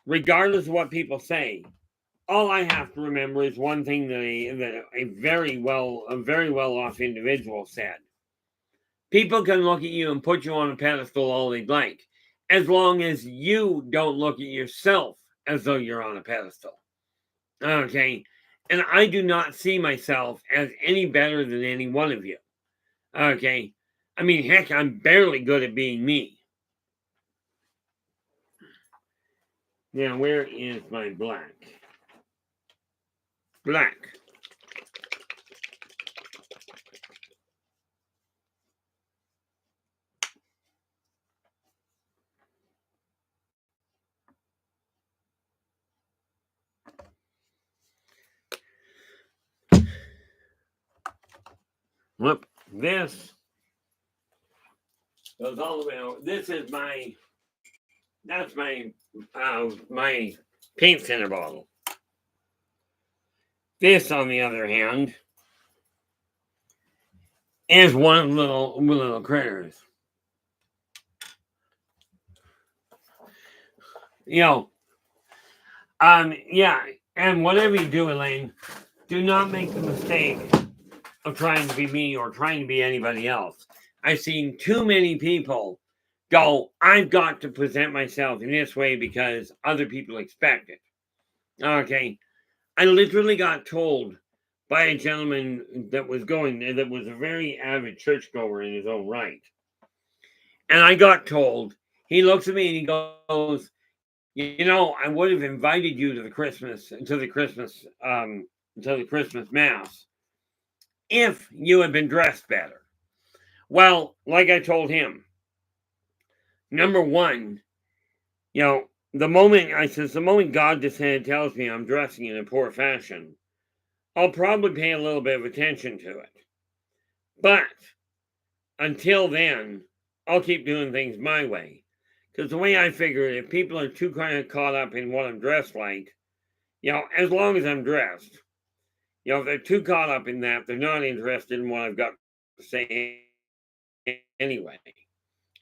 regardless of what people say, all I have to remember is one thing that a very well off individual said. People can look at you and put you on a pedestal all they'd like, as long as you don't look at yourself as though you're on a pedestal. Okay, and I do not see myself as any better than any one of you. Okay, I mean, heck, I'm barely good at being me. Now, where is my black? Black. Whoop. This goes all the way over. This is that's my paint thinner bottle. This, on the other hand, is one of the little critters. Yeah, and whatever you do, Elaine, do not make the mistake of trying to be me or trying to be anybody else. I've seen too many people go, I've got to present myself in this way because other people expect it. Okay, I literally got told by a gentleman that was a very avid churchgoer in his own right. And I got told, he looks at me and he goes, I would have invited you to the Christmas mass if you had been dressed better. Well, like I told him, number one, the moment God tells me I'm dressing in a poor fashion, I'll probably pay a little bit of attention to it. But until then, I'll keep doing things my way. Because the way I figure it, if people are too kind of caught up in what I'm dressed like, as long as I'm dressed, if they're too caught up in that, they're not interested in what I've got to say anyway.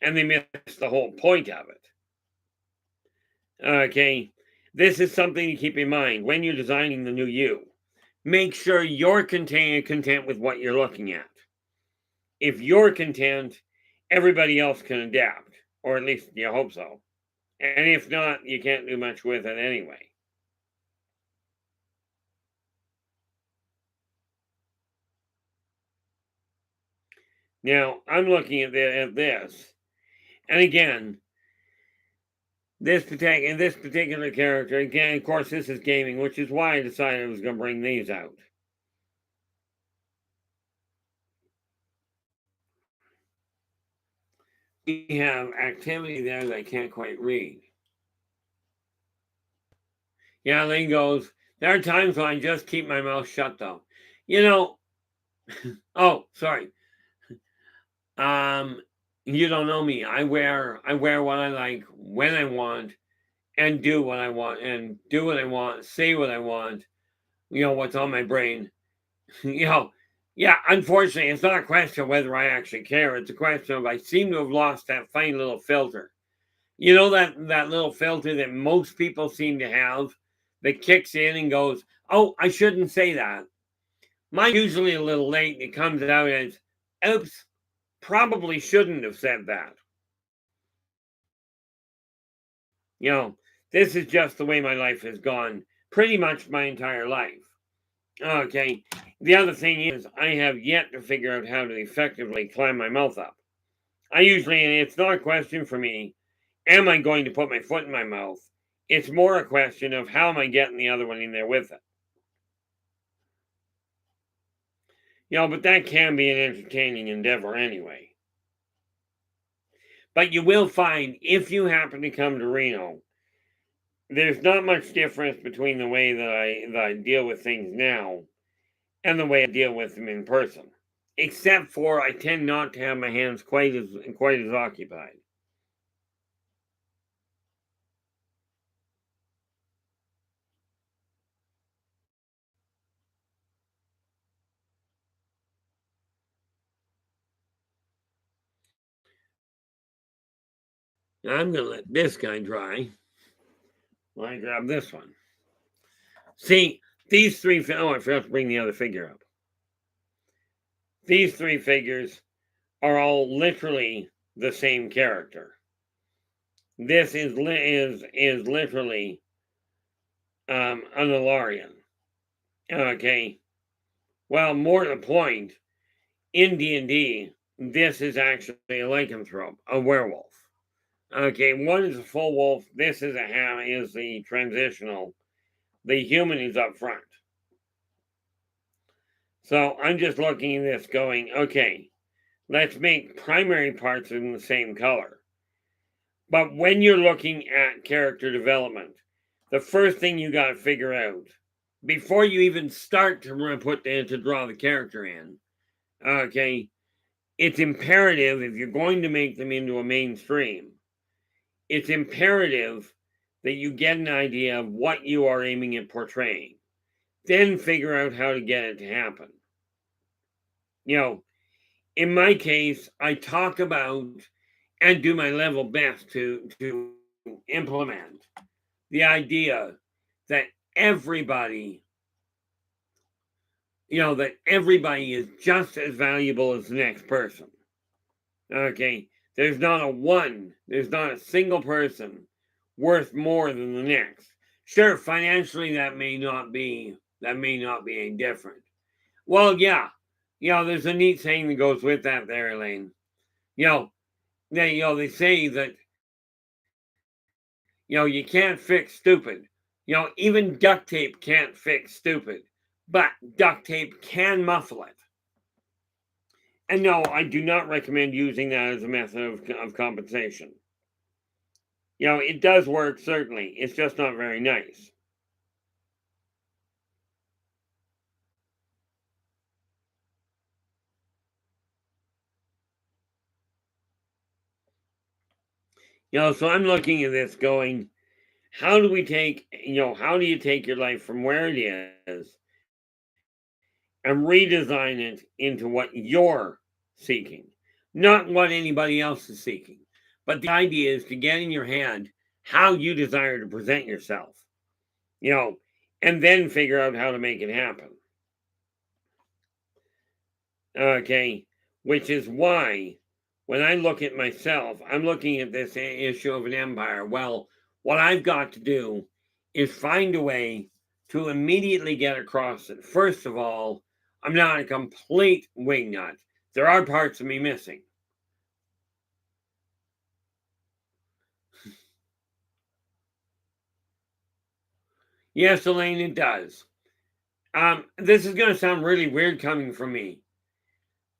And they miss the whole point of it. Okay, this is something to keep in mind when you're designing the new you. Make sure you're content with what you're looking at. If you're content, everybody else can adapt, or at least you hope so. And if not, you can't do much with it anyway. Now, I'm looking at this, and again, this particular character, again, of course, this is gaming, which is why I decided I was going to bring these out. We have activity there that I can't quite read. Yeah, Lane goes, there are times when I just keep my mouth shut, though. Oh, sorry. You don't know me. I wear what I like when I want and do what I want say what I want, what's on my brain. Yeah, unfortunately, it's not a question of whether I actually care. It's a question of I seem to have lost that fine little filter. That little filter that most people seem to have that kicks in and goes, oh, I shouldn't say that. Mine's usually a little late and it comes out as, oops, probably shouldn't have said that. This is just the way my life has gone pretty much my entire life. Okay. The other thing is, I have yet to figure out how to effectively climb my mouth up. It's not a question for me, am I going to put my foot in my mouth? It's more a question of how am I getting the other one in there with it. But that can be an entertaining endeavor anyway. But you will find, if you happen to come to Reno, there's not much difference between the way that I deal with things now and the way I deal with them in person. Except for I tend not to have my hands quite as occupied. Now I'm going to let this guy dry while I grab this one. See, these three. Oh, I forgot to bring the other figure up. These three figures are all literally the same character. This is literally an Ilarian. Okay. Well, more to the point, in D&D, this is actually a lycanthrope, a werewolf. Okay, one is a full wolf. This is the transitional. The human is up front. So I'm just looking at this going, okay, let's make primary parts in the same color. But when you're looking at character development, the first thing you got to figure out before you even start to draw the character in, okay, it's imperative if you're going to make them into a mainstream, it's imperative that you get an idea of what you are aiming at portraying. Then figure out how to get it to happen. In my case, I talk about and do my level best to implement the idea that everybody is just as valuable as the next person. Okay, there's not a single person worth more than the next. Sure, financially that may not be any different. Well, yeah, there's a neat saying that goes with that there, Elaine. They say that you can't fix stupid. Even duct tape can't fix stupid, but duct tape can muffle it. And no, I do not recommend using that as a method of compensation. It does work, certainly. It's just not very nice. So I'm looking at this going, how do we take, how do you take your life from where it is and redesign it into what you're seeking, not what anybody else is seeking. But the idea is to get in your head how you desire to present yourself, you know, and then figure out how to make it happen. Okay, which is why when I look at myself, I'm looking at this issue of an empire. Well, what I've got to do is find a way to immediately get across it. First of all, I'm not a complete wingnut. There are parts of me missing. Yes, Elaine, it does. This is going to sound really weird coming from me,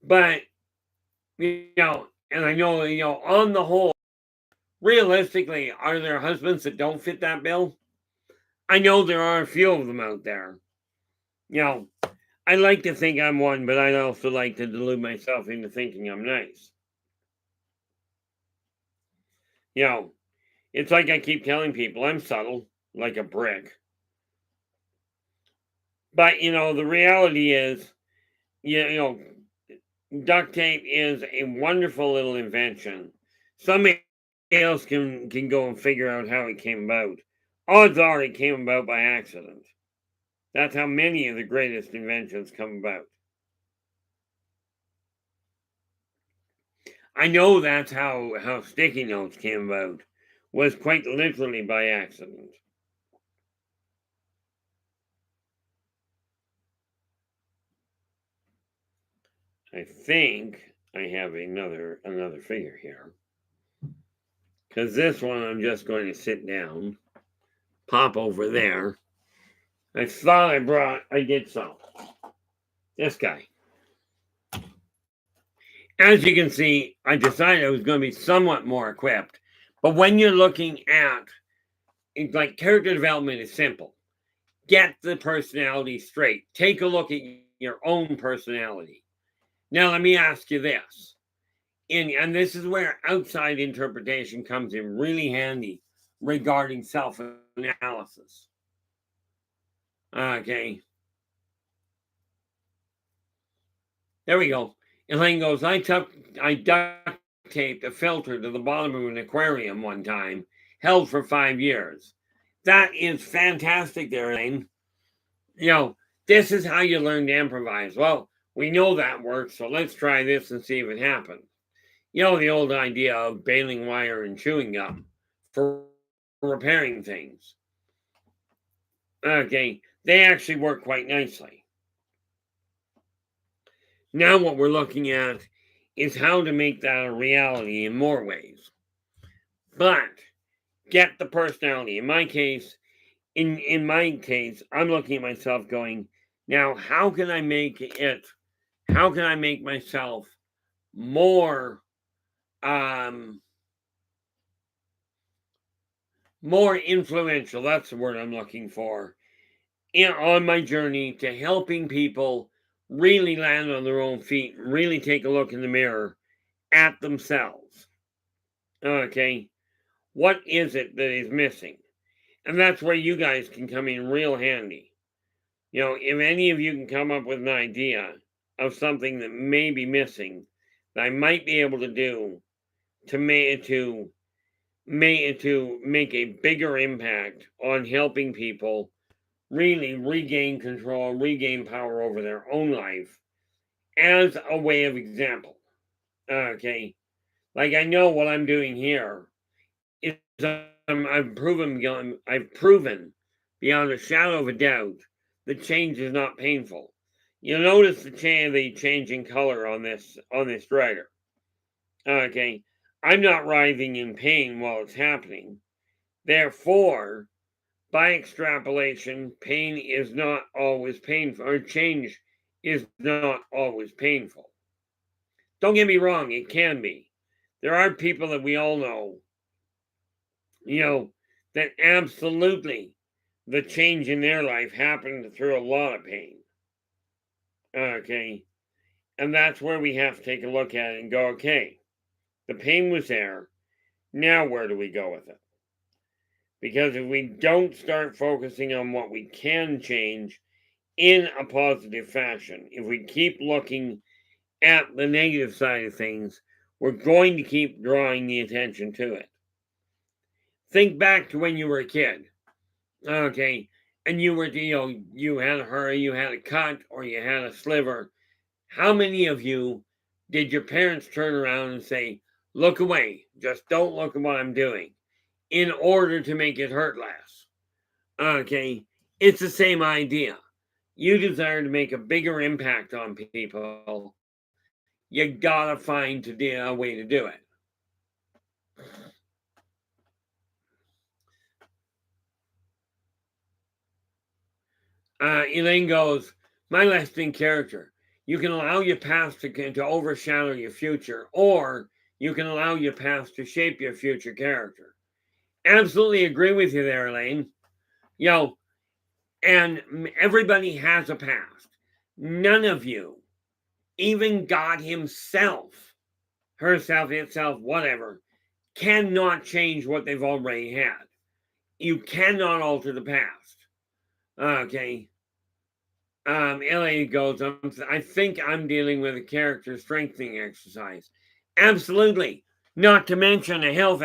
but and I know, on the whole, realistically, are there husbands that don't fit that bill? I know there are a few of them out there. You know, I like to think I'm one, but I also like to delude myself into thinking I'm nice. You know, it's like I keep telling people I'm subtle, like a brick. But the reality is, you know, duct tape is a wonderful little invention. Somebody else can go and figure out how it came about. Odds are it came about by accident. That's how many of the greatest inventions come about. I know that's how sticky notes came about, was quite literally by accident. I think I have another figure here. Because this one I'm just going to sit down, pop over there. I thought I did so. This guy. As you can see, I decided I was going to be somewhat more equipped. But when you're looking at, like, character development is simple. Get the personality straight. Take a look at your own personality. Now, let me ask you this. And this is where outside interpretation comes in really handy regarding self analysis. Okay. There we go. Elaine goes, I duct taped a filter to the bottom of an aquarium one time, held for 5 years. That is fantastic there, Elaine. This is how you learn to improvise. Well, we know that works, so let's try this and see if it happens. The old idea of baling wire and chewing gum for repairing things. Okay, they actually work quite nicely. Now, what we're looking at is how to make that a reality in more ways. But get the personality. In my case, I'm looking at myself going, now how can I make myself more more influential? That's the word I'm looking for. On my journey to helping people really land on their own feet, really take a look in the mirror at themselves. Okay, what is it that is missing? And that's where you guys can come in real handy. If any of you can come up with an idea of something that may be missing that I might be able to do to make a bigger impact on helping people really regain control, regain power over their own life as a way of example. Okay, like I know what I'm doing here is I've proven beyond a shadow of a doubt that change is not painful. You'll notice the changing color on this dragger. Okay, I'm not writhing in pain while it's happening. Therefore, by extrapolation, pain is not always painful, or change is not always painful. Don't get me wrong, it can be. There are people that we all know, that absolutely the change in their life happened through a lot of pain. Okay. And that's where we have to take a look at it and go, okay, the pain was there. Now where do we go with it? Because if we don't start focusing on what we can change in a positive fashion, if we keep looking at the negative side of things, we're going to keep drawing the attention to it. Think back to when you were a kid, okay, and you were, you had a hurry, you had a cut, or you had a sliver. How many of you did your parents turn around and say, look away, just don't look at what I'm doing, in order to make it hurt less? Okay, it's the same idea. You desire to make a bigger impact on people, you gotta find a way to do it. Elaine goes, my lasting character. You can allow your past to overshadow your future, or you can allow your past to shape your future character. Absolutely agree with you there, Elaine. And everybody has a past. None of you, even God himself, herself, itself, whatever, cannot change what they've already had. You cannot alter the past. Okay. LA goes, I think I'm dealing with a character strengthening exercise. Absolutely. Not to mention a health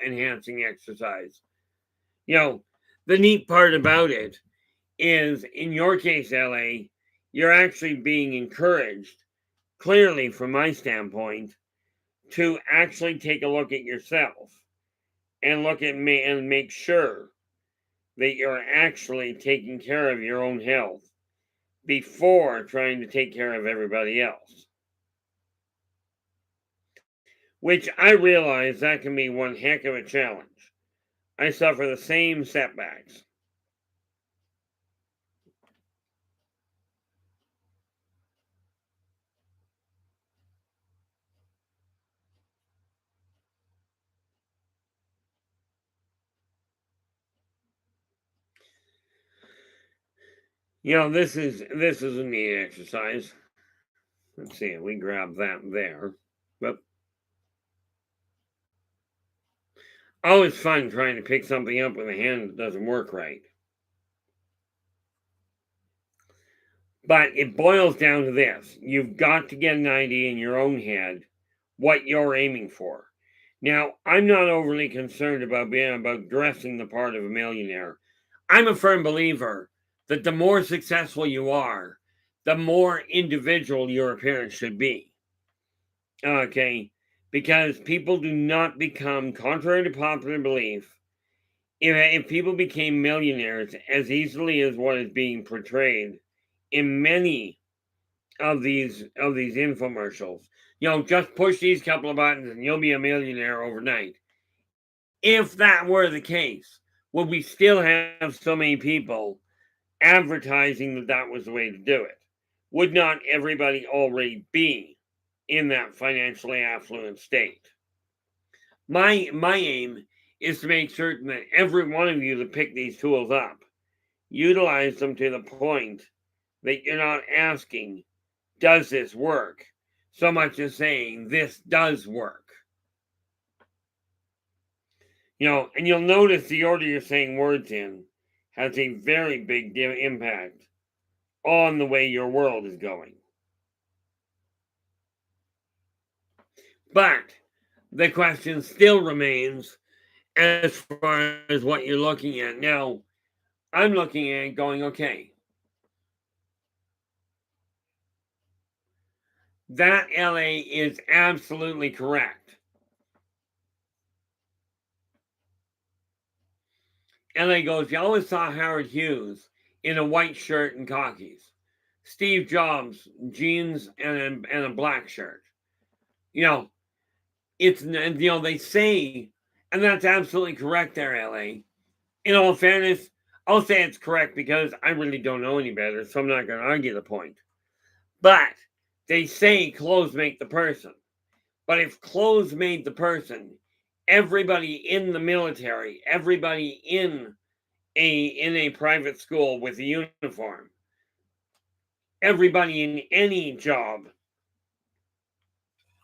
enhancing exercise. The neat part about it is, in your case, LA, you're actually being encouraged, clearly from my standpoint, to actually take a look at yourself and look at me and make sure that you're actually taking care of your own health before trying to take care of everybody else. Which I realize that can be one heck of a challenge. I suffer the same setbacks. This is a neat exercise. Let's see, we grab that there. But always fun trying to pick something up with a hand that doesn't work right. But it boils down to this. You've got to get an idea in your own head what you're aiming for. Now, I'm not overly concerned about dressing the part of a millionaire. I'm a firm believer that the more successful you are, the more individual your appearance should be. Okay? Because people do not become, contrary to popular belief, if people became millionaires as easily as what is being portrayed in many of these infomercials, just push these couple of buttons and you'll be a millionaire overnight. If that were the case, would we still have so many people advertising that that was the way to do it? Would not everybody already be in that financially affluent state? My aim is to make certain that every one of you that pick these tools up utilize them to the point that you're not asking, does this work? So much as saying, this does work. And you'll notice the order you're saying words in has a very big impact on the way your world is going. But the question still remains as far as what you're looking at. Now, I'm looking at it going, okay, that LA is absolutely correct. LA goes, you always saw Howard Hughes in a white shirt and khakis. Steve Jobs, jeans and a black shirt. It's, they say, and that's absolutely correct there, LA. In all fairness, I'll say it's correct because I really don't know any better, so I'm not going to argue the point. But They say clothes make the person. But if clothes made the person, everybody in the military, everybody in a private school with a uniform, everybody in any job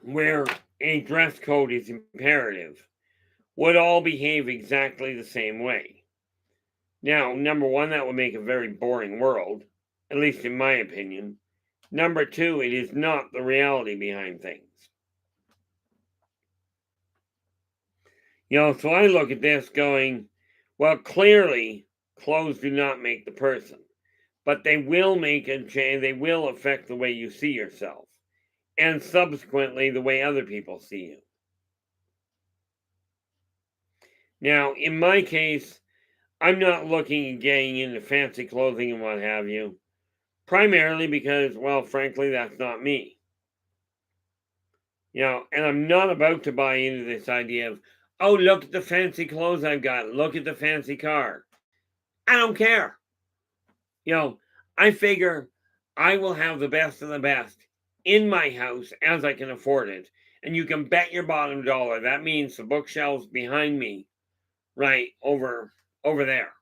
where a dress code is imperative would all behave exactly the same way. Now, number one, that would make a very boring world, at least in my opinion. Number two, it is not the reality behind things. So I look at this going, well, clearly, clothes do not make the person, but they will make a change. They will affect the way you see yourself, and subsequently the way other people see you. Now, in my case, I'm not looking at getting into fancy clothing and what have you, primarily because, well, frankly, that's not me. And I'm not about to buy into this idea of, oh, look at the fancy clothes I've got, look at the fancy car. I don't care. I figure I will have the best of the best in my house as I can afford it. And you can bet your bottom dollar that means the bookshelves behind me, right over there,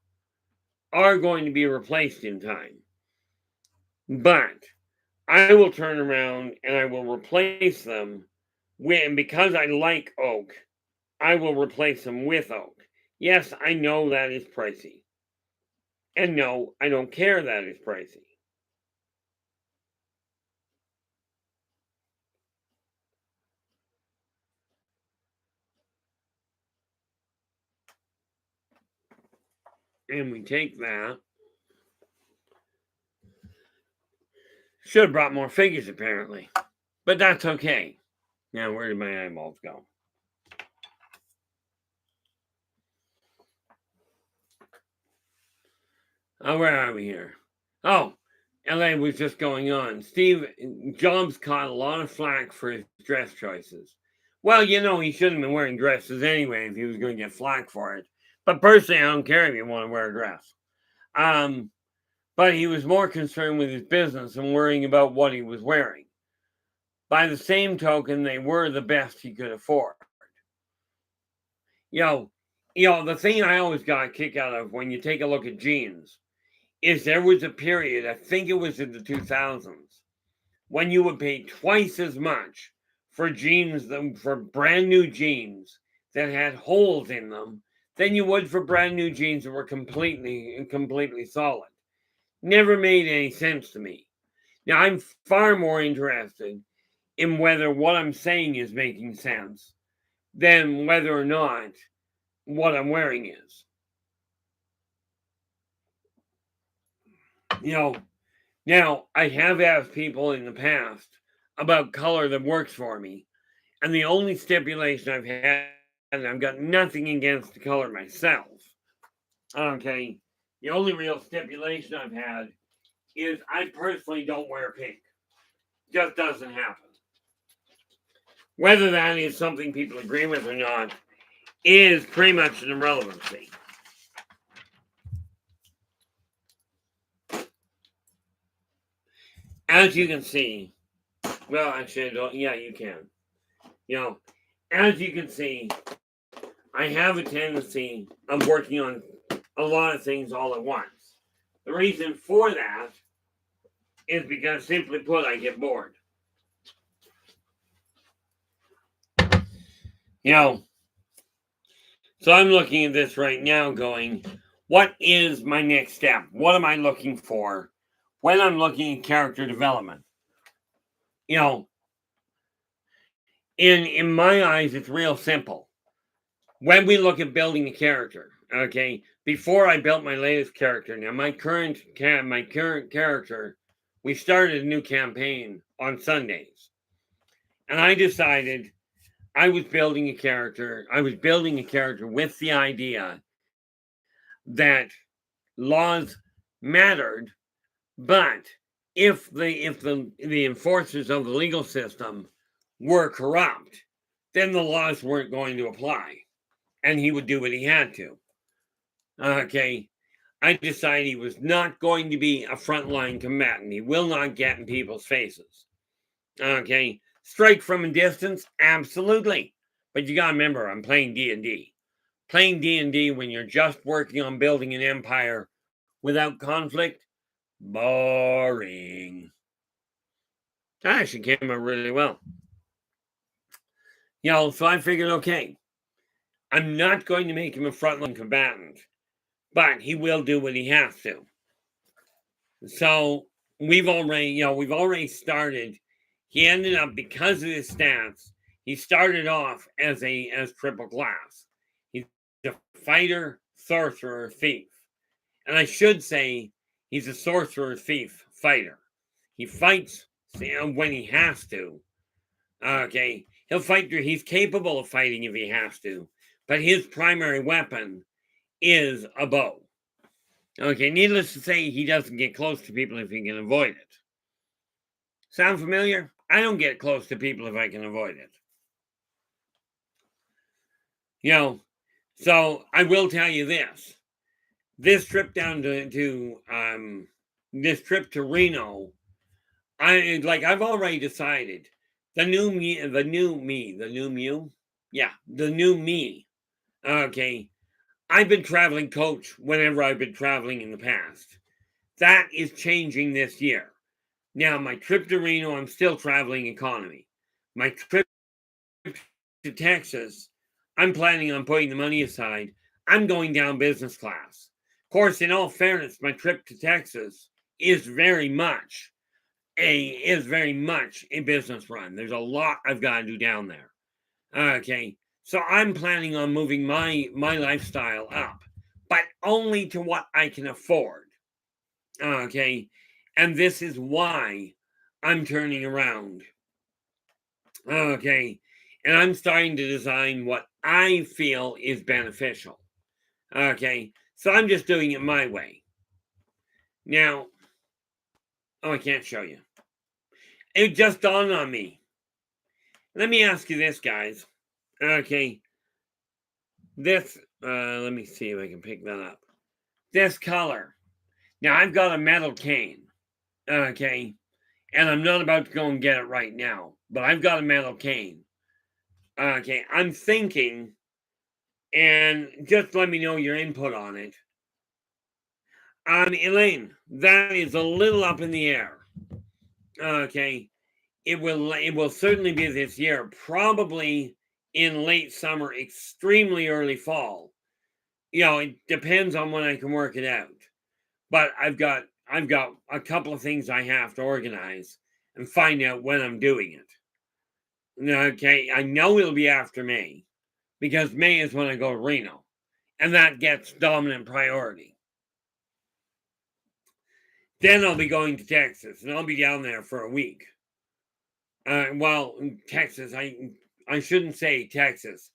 are going to be replaced in time. But I will turn around and I will replace them with, because I like oak, I will replace them with oak. Yes, I know that is pricey. And no, I don't care that it's pricey. And we take that. Should have brought more figures, apparently. But that's okay. Now, where did my eyeballs go? Oh, where are we here? Oh, LA was just going on. Steve Jobs caught a lot of flack for his dress choices. Well, he shouldn't have been wearing dresses anyway if he was going to get flack for it. But personally, I don't care if you want to wear a dress. But he was more concerned with his business and worrying about what he was wearing. By the same token, they were the best he could afford. The thing I always got a kick out of when you take a look at jeans is there was a period, I think it was in the 2000s, when you would pay twice as much for for brand new jeans that had holes in them than you would for brand new jeans that were completely solid. Never made any sense to me. Now, I'm far more interested in whether what I'm saying is making sense than whether or not what I'm wearing is. Now I have asked people in the past about color that works for me, and the only stipulation I've had, and I've got nothing against the color myself, okay, the only real stipulation I've had is I personally don't wear pink. Just doesn't happen. Whether that is something people agree with or not is pretty much an irrelevancy. As you can see, well, actually, yeah, you can. As you can see, I have a tendency of working on a lot of things all at once. The reason for that is because, simply put, I get bored. So I'm looking at this right now going, what is my next step? What am I looking for when I'm looking at character development? In my eyes, it's real simple. When we look at building a character, okay, before I built my latest character, now my current character, we started a new campaign on Sundays, and I decided I was building a character. I was building a character with the idea that laws mattered, but if the enforcers of the legal system were corrupt, then the laws weren't going to apply, and he would do what he had to. Okay, I decided he was not going to be a frontline combatant. He will not get in people's faces. Okay. Strike from a distance? Absolutely. But you gotta remember, I'm playing D&D. Playing D&D when you're just working on building an empire without conflict? Boring. That actually came out really well. So I figured, okay, I'm not going to make him a frontline combatant, but he will do what he has to. So we've already started. He ended up, because of his stats, he started off as triple class. He's a fighter, sorcerer, thief. And I should say he's a sorcerer, thief, fighter. He fights when he has to. Okay. He'll fight. He's capable of fighting if he has to. But his primary weapon is a bow. Okay, needless to say, he doesn't get close to people if he can avoid it. Sound familiar? I don't get close to people if I can avoid it. So I will tell you this. This trip down to this trip to Reno, I've already decided the new me. Okay. I've been traveling coach whenever I've been traveling in the past. That is changing this year. Now, my trip to Reno, I'm still traveling economy. My trip to Texas, I'm planning on putting the money aside. I'm going down business class. Of course, in all fairness, my trip to Texas is very much a business run. There's a lot I've got to do down there. Okay. So I'm planning on moving my lifestyle up, but only to what I can afford. Okay. And this is why I'm turning around. Okay. And I'm starting to design what I feel is beneficial. Okay. So I'm just doing it my way. Now, I can't show you. It just dawned on me. Let me ask you this, guys. Okay. This, let me see if I can pick that up. This color. Now, I've got a metal cane. Okay. And I'm not about to go and get it right now, but I've got a metal cane. Okay. I'm thinking, and just let me know your input on it. Elaine, that is a little up in the air. Okay. It will certainly be this year, probably in late summer, extremely early fall. It depends on when I can work it out. But I've got a couple of things I have to organize and find out when I'm doing it. Okay, I know it'll be after May, because May is when I go to Reno, and that gets dominant priority. Then I'll be going to Texas, and I'll be down there for a week. Texas, I shouldn't say Texas.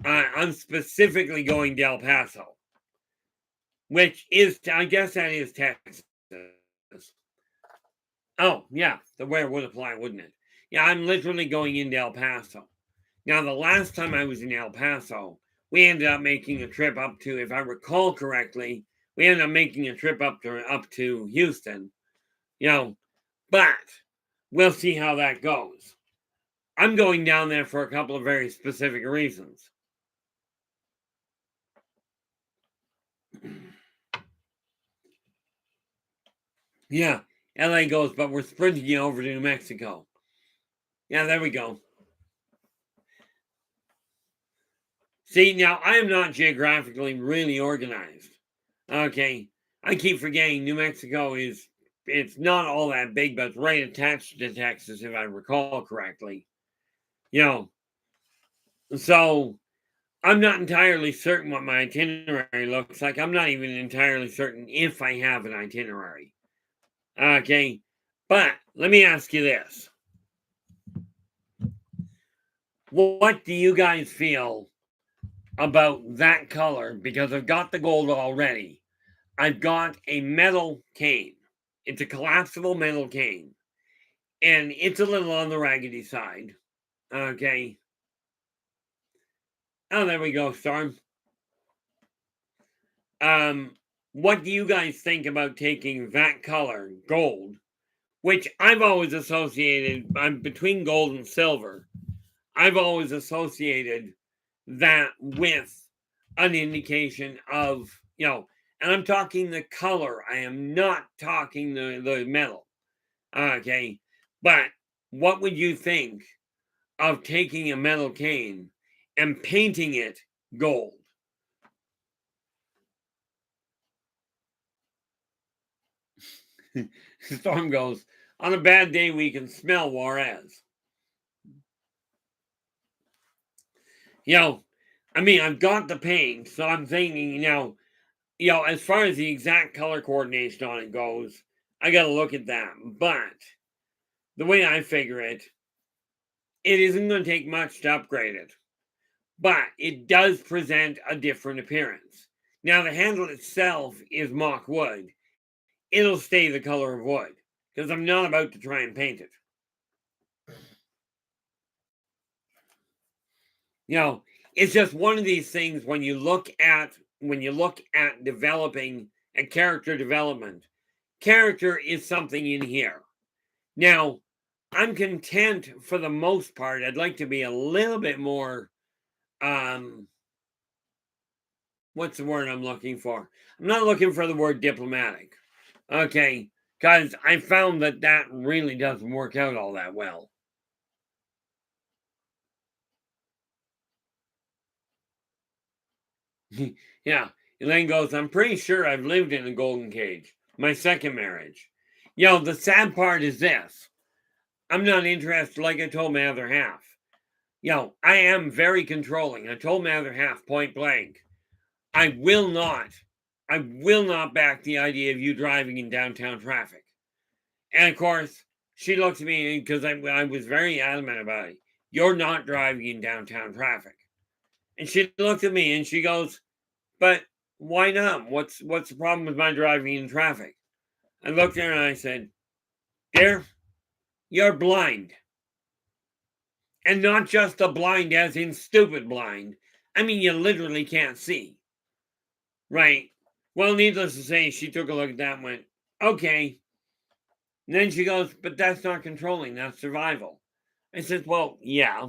I'm specifically going to El Paso, which is, I guess that is Texas. Oh, yeah, the where would apply, wouldn't it? Yeah, I'm literally going into El Paso. Now, the last time I was in El Paso, we ended up making a trip up to, if I recall correctly, we ended up making a trip up to Houston. But we'll see how that goes. I'm going down there for a couple of very specific reasons. Yeah, LA goes, but we're sprinting you over to New Mexico. Yeah, there we go. See, now I am not geographically really organized. Okay, I keep forgetting New Mexico it's not all that big, but it's right attached to Texas, if I recall correctly. So I'm not entirely certain what my itinerary looks like. I'm not even entirely certain if I have an itinerary. Okay, but let me ask you this. What do you guys feel about that color? Because I've got the gold already. I've got a metal cane. It's a collapsible metal cane. And it's a little on the raggedy side. Okay. Oh, there we go, Storm. What do you guys think about taking that color, gold, which I've always associated, I'm between gold and silver. I've always associated that with an indication of, and I'm talking the color. I am not talking the metal. Okay. But what would you think of taking a metal cane and painting it gold? Storm goes, on a bad day, we can smell Juarez. I mean, I've got the paint, so I'm thinking, as far as the exact color coordination on it goes, I got to look at that. But the way I figure it, it isn't going to take much to upgrade it. But it does present a different appearance. Now, the handle itself is mock wood. It'll stay the color of wood because I'm not about to try and paint it. It's just one of these things when you look at developing a character development. Character is something in here. Now, I'm content for the most part. I'd like to be a little bit more what's the word I'm looking for? I'm not looking for the word diplomatic. Okay, because I found that really doesn't work out all that well. Yeah, Elaine goes, I'm pretty sure I've lived in a golden cage. My second marriage. The sad part is this. I'm not interested, like I told my other half. I am very controlling. I told my other half point blank, I will not back the idea of you driving in downtown traffic. And of course, she looked at me because I was very adamant about it. You're not driving in downtown traffic. And she looked at me and she goes, but why not? What's the problem with my driving in traffic? I looked at her and I said, dear, you're blind. And not just a blind as in stupid blind. I mean, you literally can't see. Right. Well, needless to say, she took a look at that and went, okay. And then she goes, but that's not controlling, that's survival. I said, well, yeah.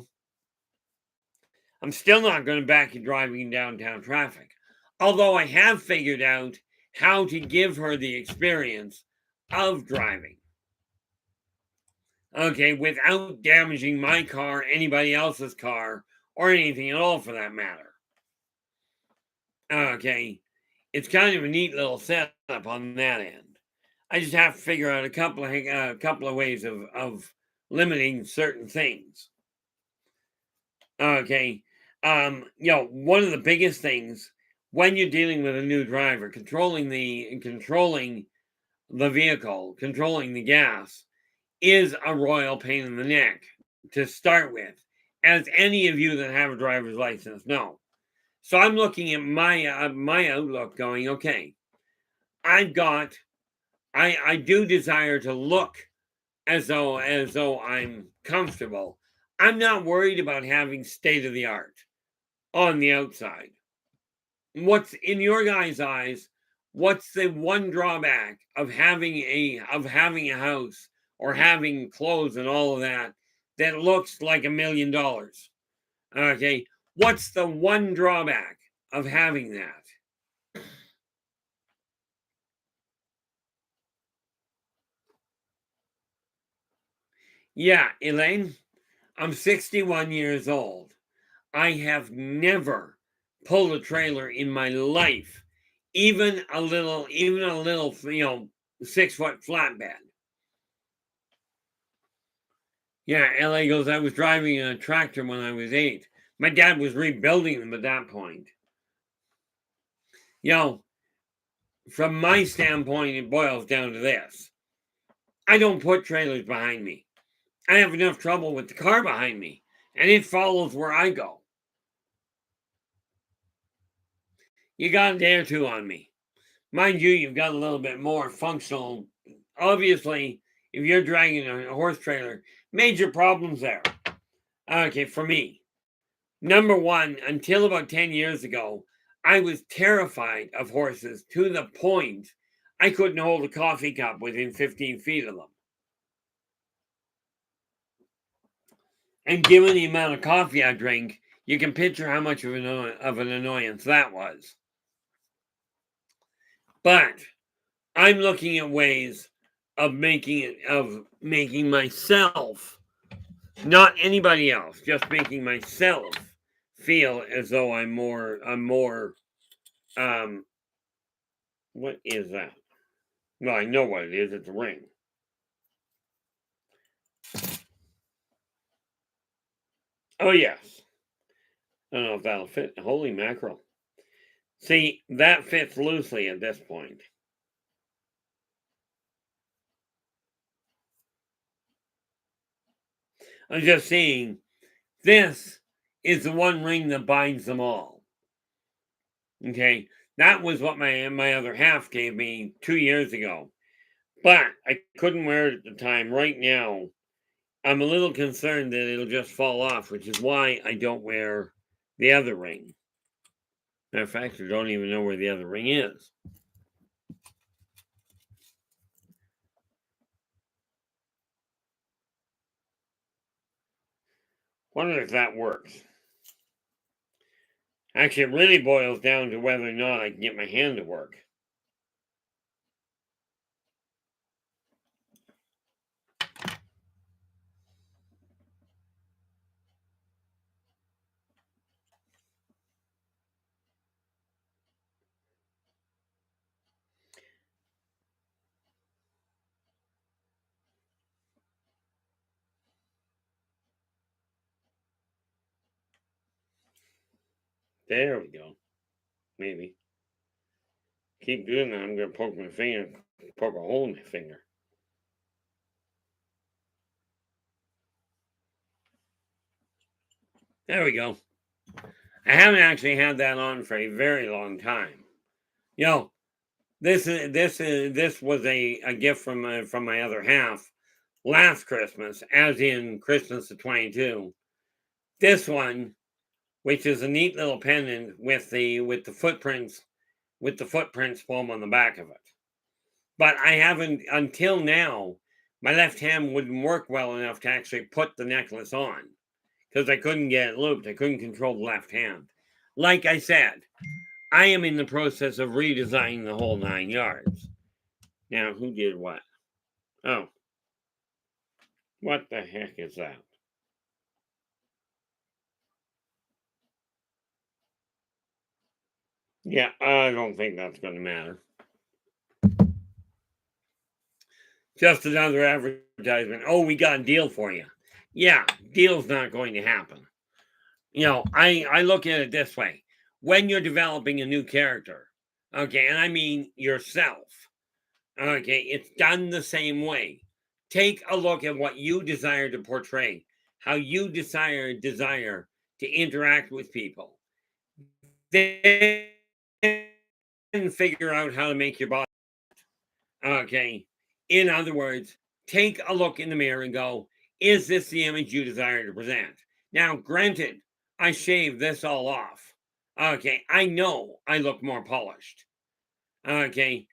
I'm still not going to back you driving in downtown traffic. Although I have figured out how to give her the experience of driving. Okay, without damaging my car, anybody else's car, or anything at all for that matter. Okay, it's kind of a neat little setup on that end. I just have to figure out a couple of ways of limiting certain things. Okay, one of the biggest things when you're dealing with a new driver, controlling the vehicle, controlling the gas, is a royal pain in the neck to start with, as any of you that have a driver's license know. So I'm looking at my outlook, going, okay, I do desire to look as though I'm comfortable. I'm not worried about having state of the art on the outside. What's in your guys' eyes? What's the one drawback of having a house or having clothes and all of that looks like $1 million? Okay, what's the one drawback of having that? Yeah, Elaine, I'm 61 years old. I have never pulled a trailer in my life, even a little, 6-foot flatbed. Yeah, LA goes, I was driving a tractor when I was 8. My dad was rebuilding them at that point. From my standpoint, it boils down to this. I don't put trailers behind me. I have enough trouble with the car behind me, and it follows where I go. You got a day or two on me. Mind you, you've got a little bit more functional. Obviously, if you're dragging a horse trailer, major problems there. Okay, for me. Number one, until about 10 years ago, I was terrified of horses to the point I couldn't hold a coffee cup within 15 feet of them. And given the amount of coffee I drink, you can picture how much of an annoyance that was. But I'm looking at ways of making myself, not anybody else, just making myself feel as though I'm more what is that? Well, I know what it is. It's a ring. Oh yes. I don't know if that'll fit. Holy mackerel. See, that fits loosely at this point. I'm just saying, this is the one ring that binds them all. Okay, that was what my other half gave me 2 years ago, but I couldn't wear it at the time. Right now, I'm a little concerned that it'll just fall off, which is why I don't wear the other ring. Matter of fact, I don't even know where the other ring is. Wonder if that works. Actually, it really boils down to whether or not I can get my hand to work. There we go. Maybe. Keep doing that. I'm going to poke a hole in my finger. There we go. I haven't actually had that on for a very long time. You know, this was a gift from my other half last Christmas, as in Christmas of 22. This one, which is a neat little pendant with the footprints foam on the back of it. But I haven't until now. My left hand wouldn't work well enough to actually put the necklace on because I couldn't get it looped. I couldn't control the left hand. Like I said, I am in the process of redesigning the whole 9 yards. Now, who did what? Oh, what the heck is that? Yeah, I don't think that's going to matter. Just another advertisement. Oh, we got a deal for you. Yeah, deal's not going to happen. You know, I look at it this way. When you're developing a new character, okay, and I mean yourself, okay, it's done the same way. Take a look at what you desire to portray, how you desire to interact with people. Then figure out how to make your body. Okay. In other words, take a look in the mirror and go, is this the image you desire to present? Now, granted, I shaved this all off. Okay. I know I look more polished. Okay.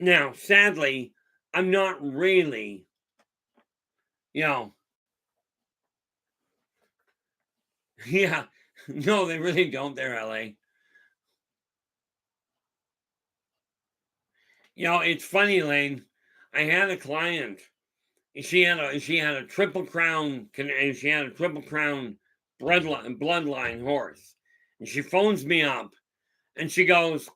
Now, sadly, I'm not really, you know, yeah, no, they really don't. They're LA. You know, it's funny, Lane. I had a client. She had a triple crown. She had a triple crown bloodline horse, and she phones me up, and she goes,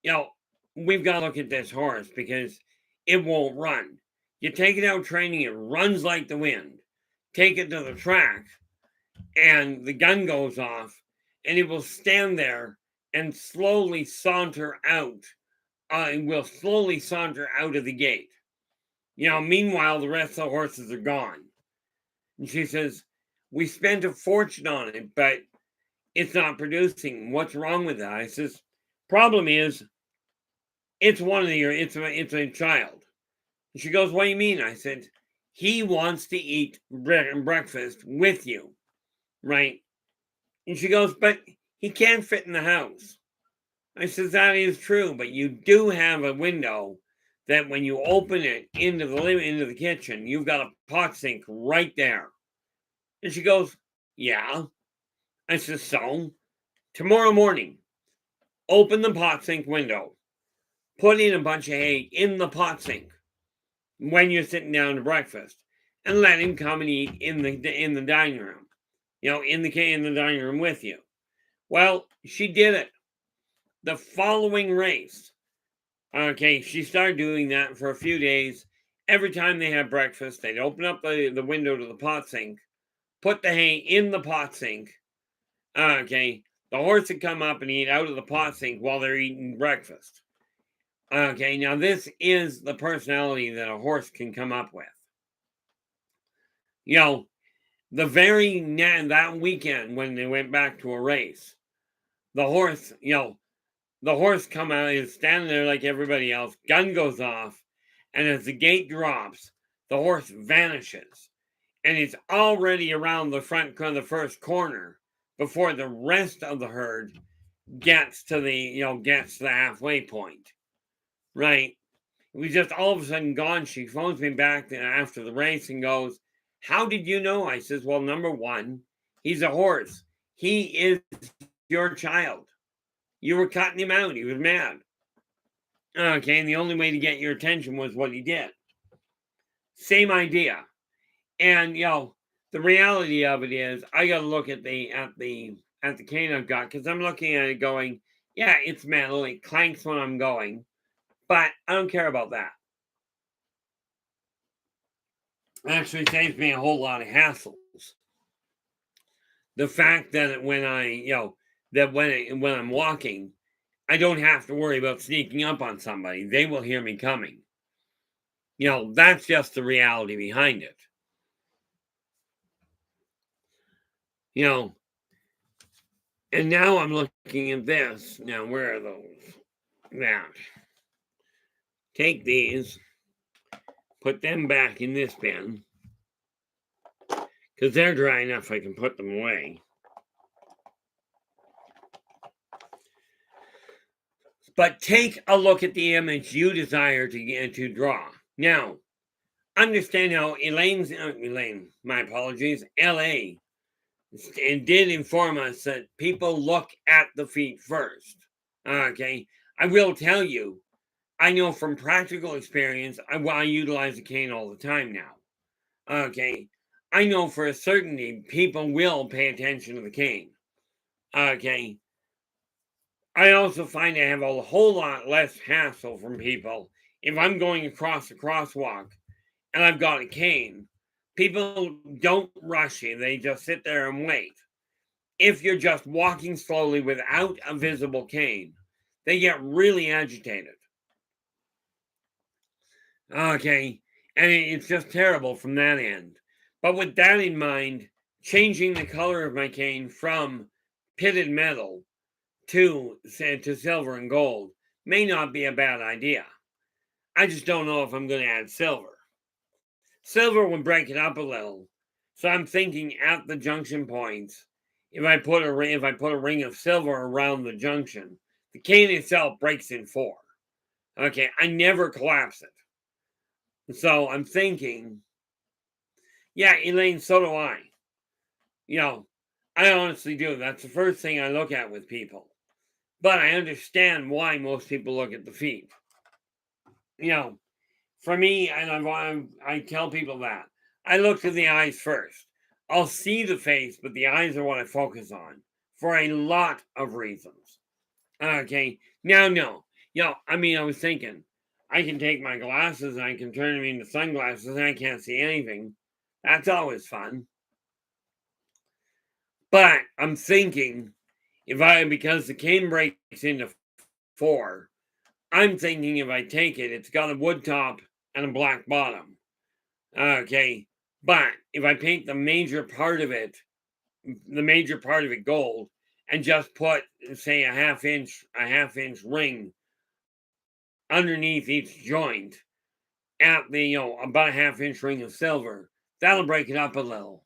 "You know, we've got to look at this horse because it won't run. You take it out training, it runs like the wind. Take it to the track, and the gun goes off, and it will stand there and slowly saunter out. And will slowly saunter out of the gate. You know, meanwhile, the rest of the horses are gone." And she says, "We spent a fortune on it, but it's not producing. What's wrong with that?" I says, "Problem is, it's it's a child." And she goes, "What do you mean?" I said, "He wants to eat breakfast with you, right?" And she goes, "But he can't fit in the house." I says, "That is true, but you do have a window that when you open it into the kitchen, you've got a pot sink right there." And she goes, yeah. I said, so tomorrow morning, open the pot sink window, put in a bunch of hay in the pot sink when you're sitting down to breakfast, and let him come and eat in the dining room, in the dining room with you. Well, she did it. The following race, okay, she started doing that for a few days. Every time they had breakfast, they'd open up the window to the pot sink, put the hay in the pot sink. Okay, the horse would come up and eat out of the pot sink while they're eating breakfast. Okay, now this is the personality that a horse can come up with. That weekend when they went back to a race, the horse, come out, is standing there like everybody else, gun goes off, and as the gate drops, the horse vanishes. And it's already around the first corner before the rest of the herd gets to the halfway point. Right? It was just all of a sudden gone. She phones me back after the race and goes, how did you know? I says, well, number one, he's a horse. He is your child. You were cutting him out. He was mad. Okay, and the only way to get your attention was what he did. Same idea. And the reality of it is, I got to look at the cane I've got, because I'm looking at it going, yeah, it's metal. It clanks when I'm going, but I don't care about that. It actually saves me a whole lot of hassles. The fact that when I'm walking, I don't have to worry about sneaking up on somebody. They will hear me coming. That's just the reality behind it. And now I'm looking at this. Now, where are those? That. Take these, put them back in this bin, because they're dry enough I can put them away. But take a look at the image you desire to draw. Now, understand how my apologies, LA, did inform us that people look at the feet first. Okay, I will tell you, I know from practical experience, I utilize a cane all the time now. Okay, I know for a certainty people will pay attention to the cane. Okay, I also find I have a whole lot less hassle from people if I'm going across a crosswalk and I've got a cane. People don't rush you, they just sit there and wait. If you're just walking slowly without a visible cane, they get really agitated. Okay, and it's just terrible from that end. But with that in mind, changing the color of my cane from pitted metal to silver and gold may not be a bad idea. I just don't know if I'm going to add silver. Silver would break it up a little, so I'm thinking at the junction points, if I put a ring of silver around the junction, the cane itself breaks in four. Okay, I never collapse it. So I'm thinking, yeah, Elaine, so do I. I honestly do. That's the first thing I look at with people. But I understand why most people look at the feet. For me, and I tell people that, I look to the eyes first. I'll see the face, but the eyes are what I focus on for a lot of reasons. Okay, now, no. I was thinking, I can take my glasses and I can turn them into sunglasses and I can't see anything. That's always fun. But I'm thinking, because the cane breaks into four, I'm thinking if I take it, it's got a wood top and a black bottom. Okay, but if I paint the major part of it gold, and just put, say, a half inch ring underneath each joint, at the about a half inch ring of silver, that'll break it up a little.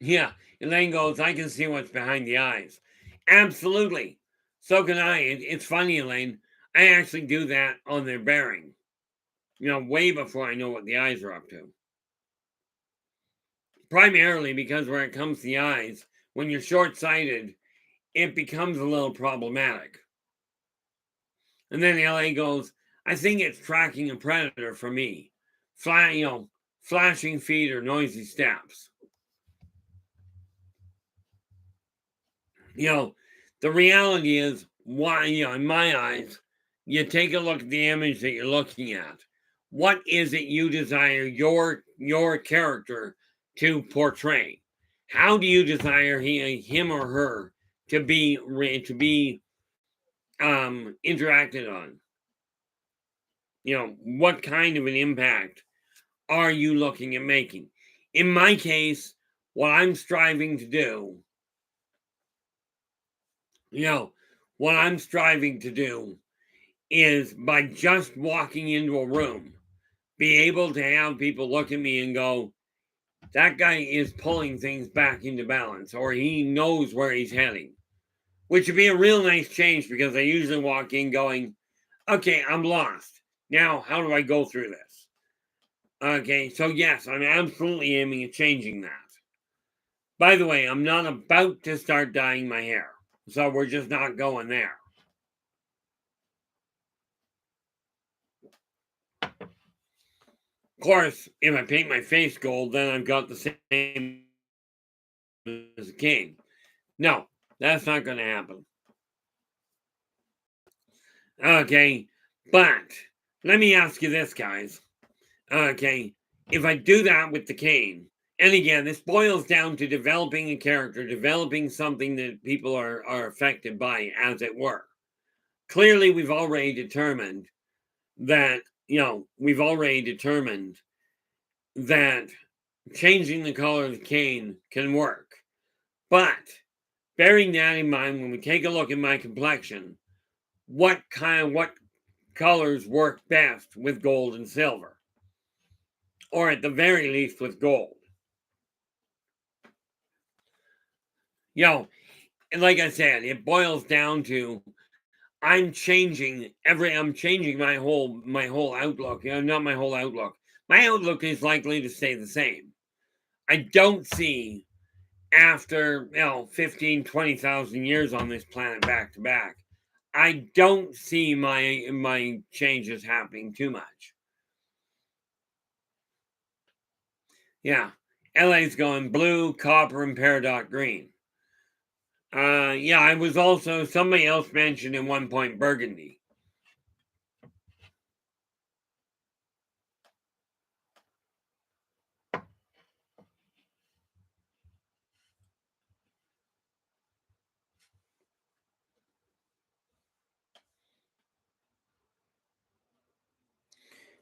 Yeah, Elaine goes, I can see what's behind the eyes. Absolutely. So can I. It's funny, Elaine. I actually do that on their bearing. Way before I know what the eyes are up to. Primarily because when it comes to the eyes, when you're short-sighted, it becomes a little problematic. And then LA goes, I think it's tracking a predator for me. Flashing feet or noisy steps. The reality is, why, in my eyes, you take a look at the image that you're looking at. What is it you desire your character to portray? How do you desire him or her to be interacted on? What kind of an impact are you looking at making? In my case, what I'm striving to do, what I'm striving to do is by just walking into a room, be able to have people look at me and go, that guy is pulling things back into balance, or he knows where he's heading, which would be a real nice change because I usually walk in going, okay, I'm lost. Now, how do I go through this? Okay, so yes, I'm absolutely aiming at changing that. By the way, I'm not about to start dyeing my hair, so we're just not going there. Of course, if I paint my face gold, then I've got the same as a king. No, that's not going to happen. Okay, but let me ask you this, guys. Okay, if I do that with the cane, and again, this boils down to developing a character, developing something that people are affected by, as it were. Clearly, we've already determined that, changing the color of the cane can work. But bearing that in mind, when we take a look at my complexion, what colors work best with gold and silver? Or at the very least with gold. Like I said, it boils down to I'm changing my whole outlook. Not my whole outlook. My outlook is likely to stay the same. I don't see after 15, 20,000 years on this planet back to back, I don't see my changes happening too much. Yeah. LA's going blue, copper, and peridot green. Yeah, I was also, somebody else mentioned at one point burgundy.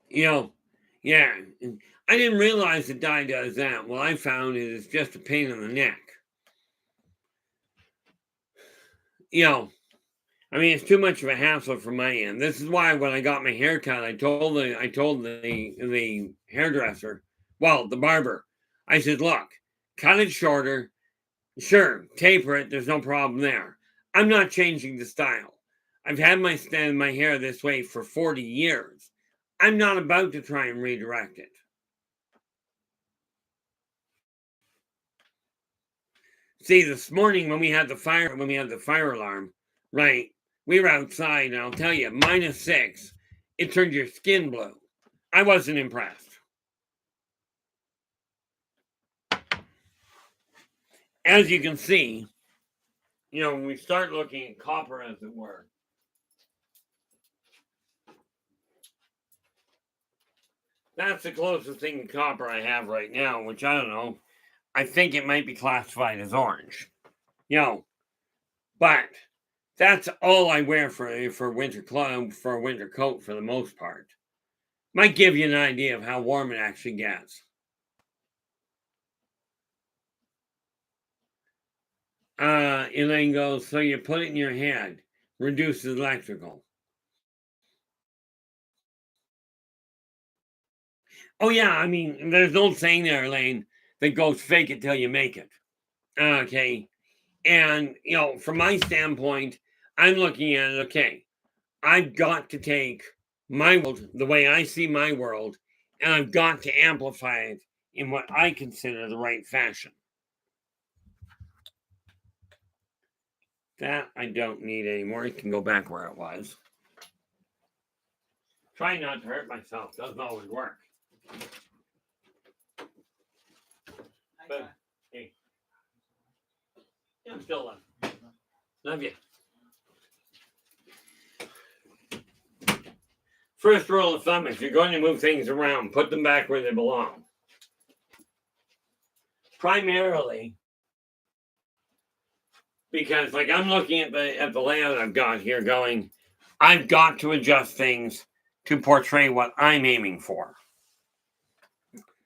Yeah, I didn't realize the dye does that. Well, I found it is just a pain in the neck. I mean, it's too much of a hassle from my end. This is why when I got my hair cut, I told the hairdresser, well, the barber, I said, look, cut it shorter. Sure, taper it. There's no problem there. I'm not changing the style. I've had my hair this way for 40 years. I'm not about to try and redirect it. See, this morning when we had the fire alarm, right? We were outside, and I'll tell you, -6, it turned your skin blue. I wasn't impressed. As you can see, when we start looking at copper, as it were, that's the closest thing to copper I have right now, which I don't know. I think it might be classified as orange. But that's all I wear for a winter coat for the most part. Might give you an idea of how warm it actually gets. Elaine goes, so you put it in your head, reduces electrical. Oh yeah, I mean, there's no saying there, Elaine, that goes fake it till you make it. Okay. And from my standpoint, I'm looking at it, okay, I've got to take my world, the way I see my world, and I've got to amplify it in what I consider the right fashion. That I don't need anymore. It can go back where it was. Try not to hurt myself. Doesn't always work. But, hey. Yeah, I'm still love. Love you. First rule of thumb, if you're going to move things around, put them back where they belong. Primarily, because like I'm looking at the layout I've got here going, I've got to adjust things to portray what I'm aiming for.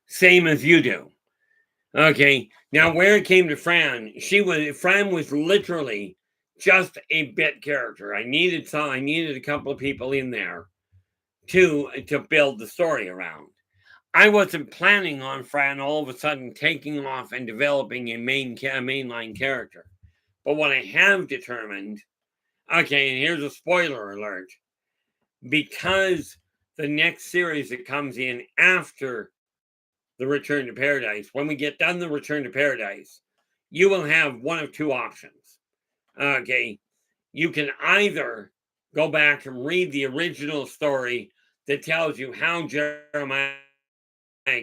Same as you do. Okay, now where it came to Fran was literally just a bit character. I needed a couple of people in there to build the story around. I wasn't planning on Fran all of a sudden taking off and developing a mainline character. But what I have determined, okay, and here's a spoiler alert, because the next series that comes in after the Return to Paradise, when we get done the Return to Paradise, you will have one of two options. Okay, you can either go back and read the original story that tells you how Jeremiah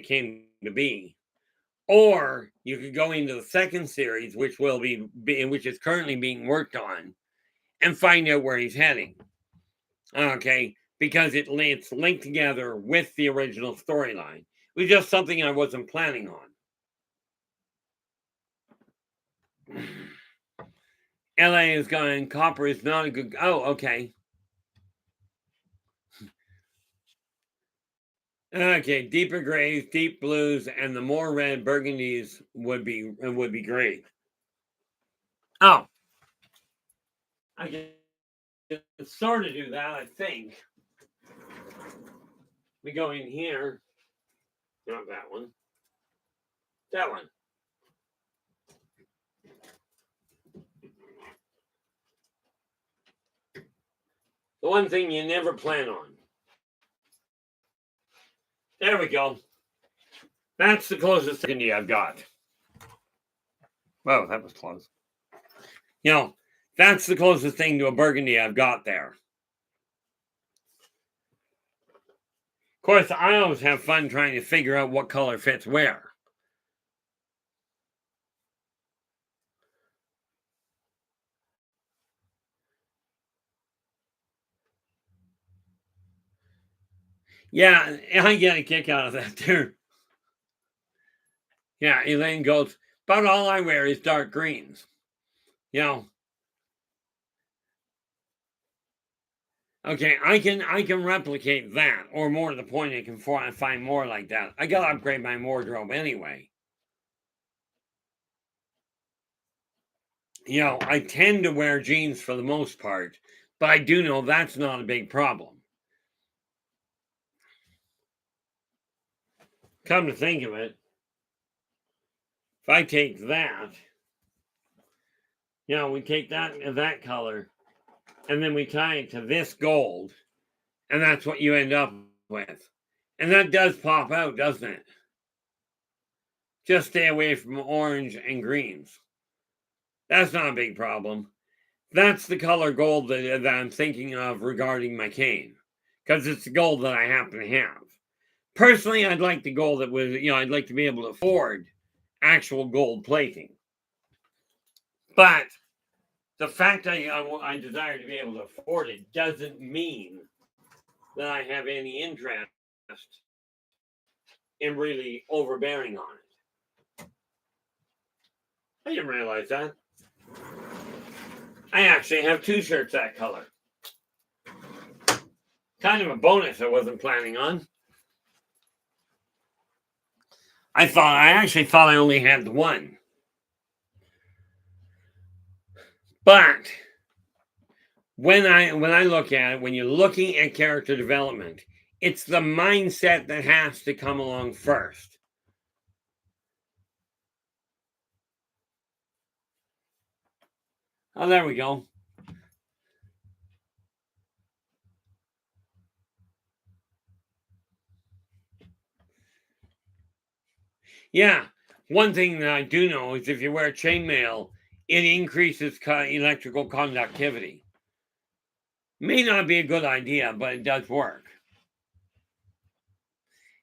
came to be, or you could go into the second series, which is currently being worked on, and find out where he's heading. Okay, because it's linked together with the original storyline. It was just something I wasn't planning on. LA is going, copper is not a good. Oh, okay. Okay, deeper grays, deep blues, and the more red burgundies would be great. Oh, I can sort of do that, I think. We go in here. Not that one. That one. The one thing you never plan on. There we go. That's the closest burgundy I've got. Whoa, that was close. You know, that's the closest thing to a burgundy I've got there. Of course, I always have fun trying to figure out what color fits where. Yeah, I get a kick out of that too. Yeah, Elaine goes, but all I wear is dark greens. You know. Okay, I can replicate that, or more to the point, I can find more like that. I gotta upgrade my wardrobe anyway. You know, I tend to wear jeans for the most part, but I do know that's not a big problem. Come to think of it, if I take that, you know, we take that color, and then we tie it to this gold, and that's what you end up with. And that does pop out, doesn't it? Just stay away from orange and greens. That's not a big problem. That's the color gold that I'm thinking of regarding my cane, because it's the gold that I happen to have. Personally, I'd like the gold that was, you know, I'd like to be able to afford actual gold plating. But the fact I desire to be able to afford it doesn't mean that I have any interest in really overbearing on it. I didn't realize that. I actually have two shirts that color. Kind of a bonus I wasn't planning on. I actually thought I only had the one. But when I look at it, when you're looking at character development, it's the mindset that has to come along first. Oh, there we go. Yeah. One thing that I do know is if you wear chainmail, it increases electrical conductivity. May not be a good idea, but it does work.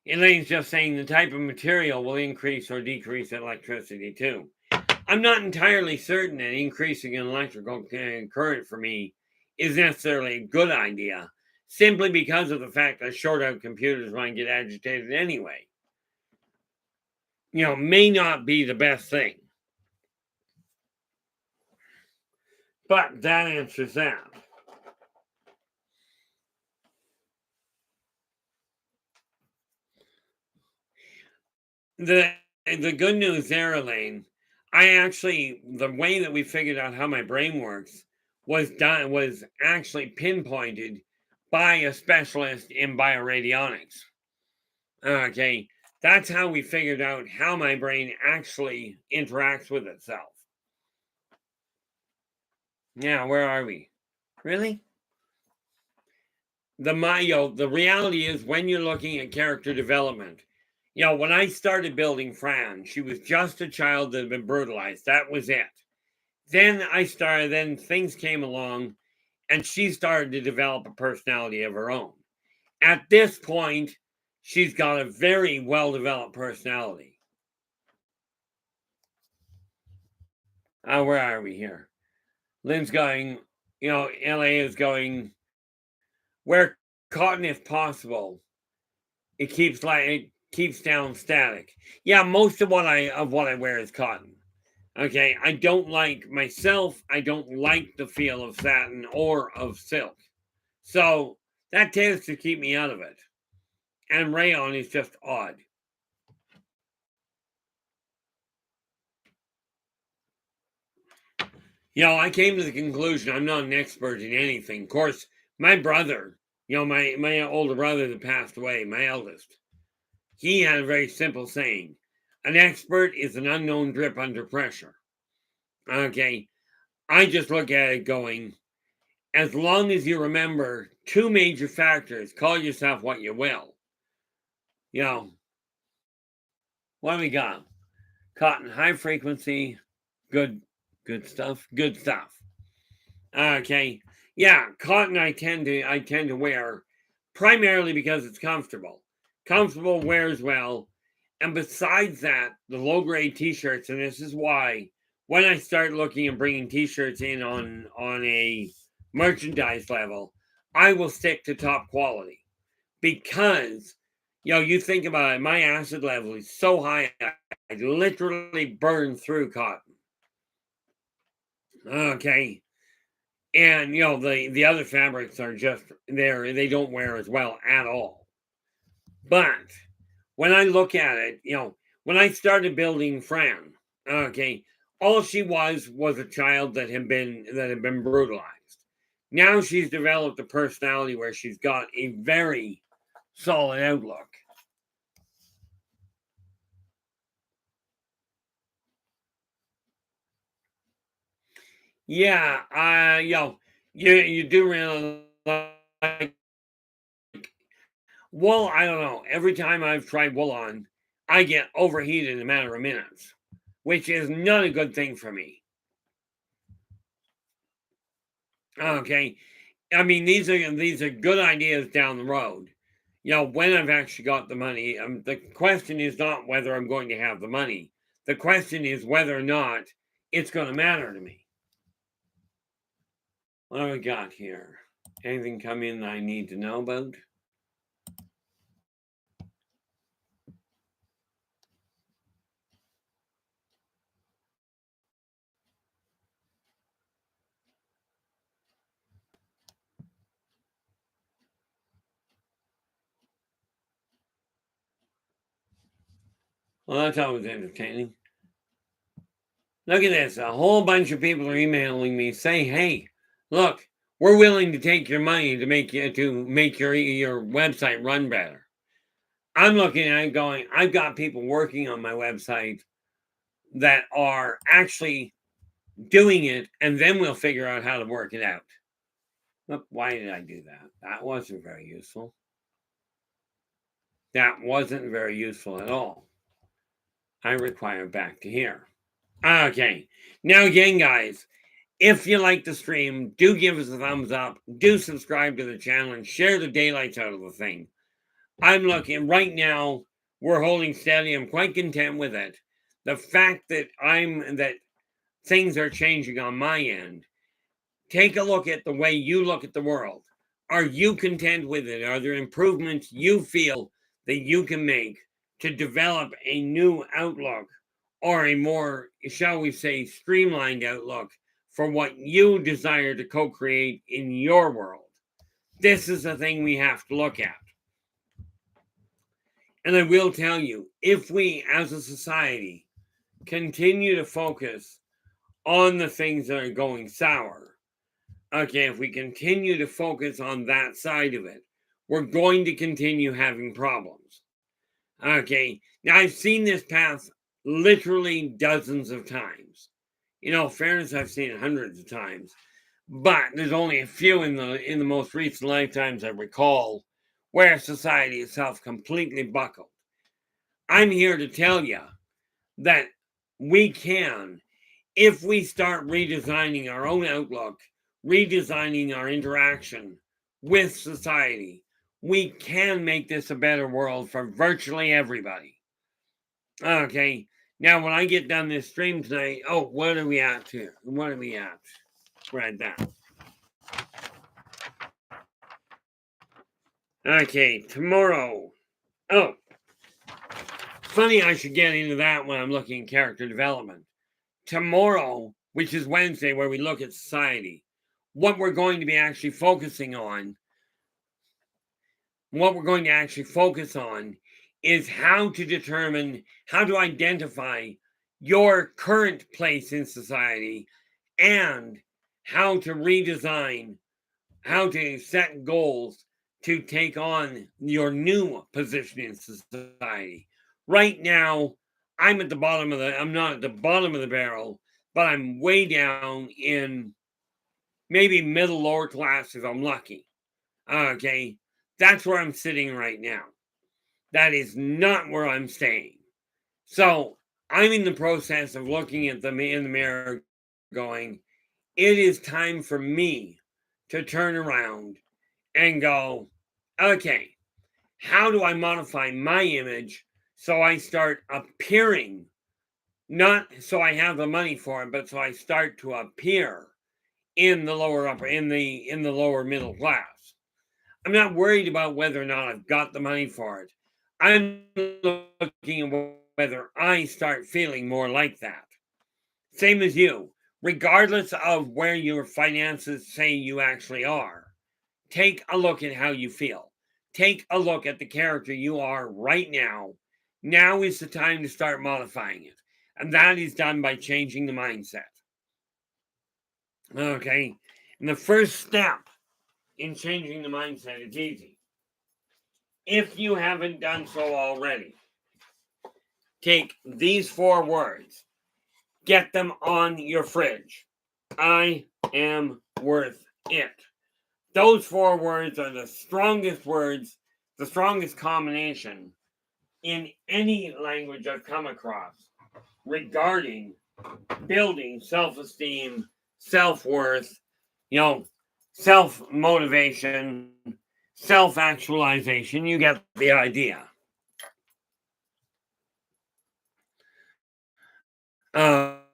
Elaine's just saying the type of material will increase or decrease electricity too. I'm not entirely certain that increasing an electrical current for me is necessarily a good idea, simply because of the fact that short out computers might get agitated anyway. May not be the best thing. But that answers that. The the good news there, Elaine, the way that we figured out how my brain works was actually pinpointed by a specialist in bioradionics. Okay, that's how we figured out how my brain actually interacts with itself. Yeah, where are we? Really? The reality is when you're looking at character development, when I started building Fran, she was just a child that had been brutalized. That was it. Then things came along and she started to develop a personality of her own. At this point, she's got a very well developed personality. Where are we here? Lynn's going, LA is going, where cotton if possible. It keeps down static. Yeah, most of what I wear is cotton. Okay, I don't like myself. I don't like the feel of satin or of silk, so that tends to keep me out of it. And rayon is just odd. I came to the conclusion I'm not an expert in anything. Of course, my brother, my older brother that passed away, my eldest, he had a very simple saying: an expert is an unknown drip under pressure. Okay, I just look at it going, as long as you remember two major factors, call yourself what you will. You know, what do we got? Cotton, high frequency, good, good stuff, good stuff. Okay, yeah, cotton I tend to wear primarily because it's comfortable. Comfortable wears well, and besides that, the low grade t-shirts, and this is why when I start looking and bringing t-shirts in on a merchandise level, I will stick to top quality because you think about it, my acid level is so high, I literally burn through cotton. Okay, and the other fabrics are just there; they don't wear as well at all. But when I look at it, when I started building Fran, okay, all she was a child that had been brutalized. Now she's developed a personality where she's got a very solid outlook. Yeah, you do realize like wool. I don't know. Every time I've tried wool on, I get overheated in a matter of minutes, which is not a good thing for me. Okay, I mean these are good ideas down the road. When I've actually got the money, the question is not whether I'm going to have the money. The question is whether or not it's going to matter to me. What do we got here? Anything come in that I need to know about? Well, that's always entertaining. Look at this. A whole bunch of people are emailing me saying, "Hey, look, we're willing to take your money to make your website run better." I'm looking at it going, I've got people working on my website that are actually doing it, and then we'll figure out how to work it out. Look, why did I do that? That wasn't very useful. That wasn't very useful at all. I require back to here. Okay. Now again, guys, if you like the stream, do give us a thumbs up, do subscribe to the channel, and share the daylights out of the thing. I'm looking right now, we're holding steady. I'm quite content with it. The fact that things are changing on my end. Take a look at the way you look at the world. Are you content with it? Are there improvements you feel that you can make to develop a new outlook or a more, shall we say, streamlined outlook for what you desire to co-create in your world? This is the thing we have to look at. And I will tell you, if we as a society continue to focus on the things that are going sour, okay, if we continue to focus on that side of it, we're going to continue having problems. Okay, now I've seen this path literally dozens of times. In all fairness, I've seen it hundreds of times, but there's only a few in the most recent lifetimes I recall where society itself completely buckled. I'm here to tell you that we can, if we start redesigning our own outlook, redesigning our interaction with society, we can make this a better world for virtually everybody. Okay, now when I get done this stream tonight, oh, what are we at here? What are we at? Right there. Okay, tomorrow. Oh, funny I should get into that when I'm looking at character development. Tomorrow, which is Wednesday, where we look at society, what we're going to be actually focusing on, is how to determine, how to identify your current place in society and how to redesign, how to set goals to take on your new position in society. Right now, I'm not at the bottom of the barrel, but I'm way down in maybe middle lower class if I'm lucky. Okay, that's where I'm sitting right now. That is not where I'm staying. So I'm in the process of looking at them in the mirror going, it is time for me to turn around and go, okay, how do I modify my image so I start appearing, not so I have the money for it, but so I start to appear in the lower middle class. I'm not worried about whether or not I've got the money for it. I'm looking at whether I start feeling more like that. Same as you, regardless of where your finances say you actually are. Take a look at how you feel. Take a look at the character you are right now. Now is the time to start modifying it. And that is done by changing the mindset. Okay. And the first step in changing the mindset is easy. If you haven't done so already, take these 4 words. Get them on your fridge. I am worth it. Those 4 words are the strongest words, the strongest combination in any language I've come across regarding building self-esteem, self-worth, self-motivation, self-actualization. You get the idea.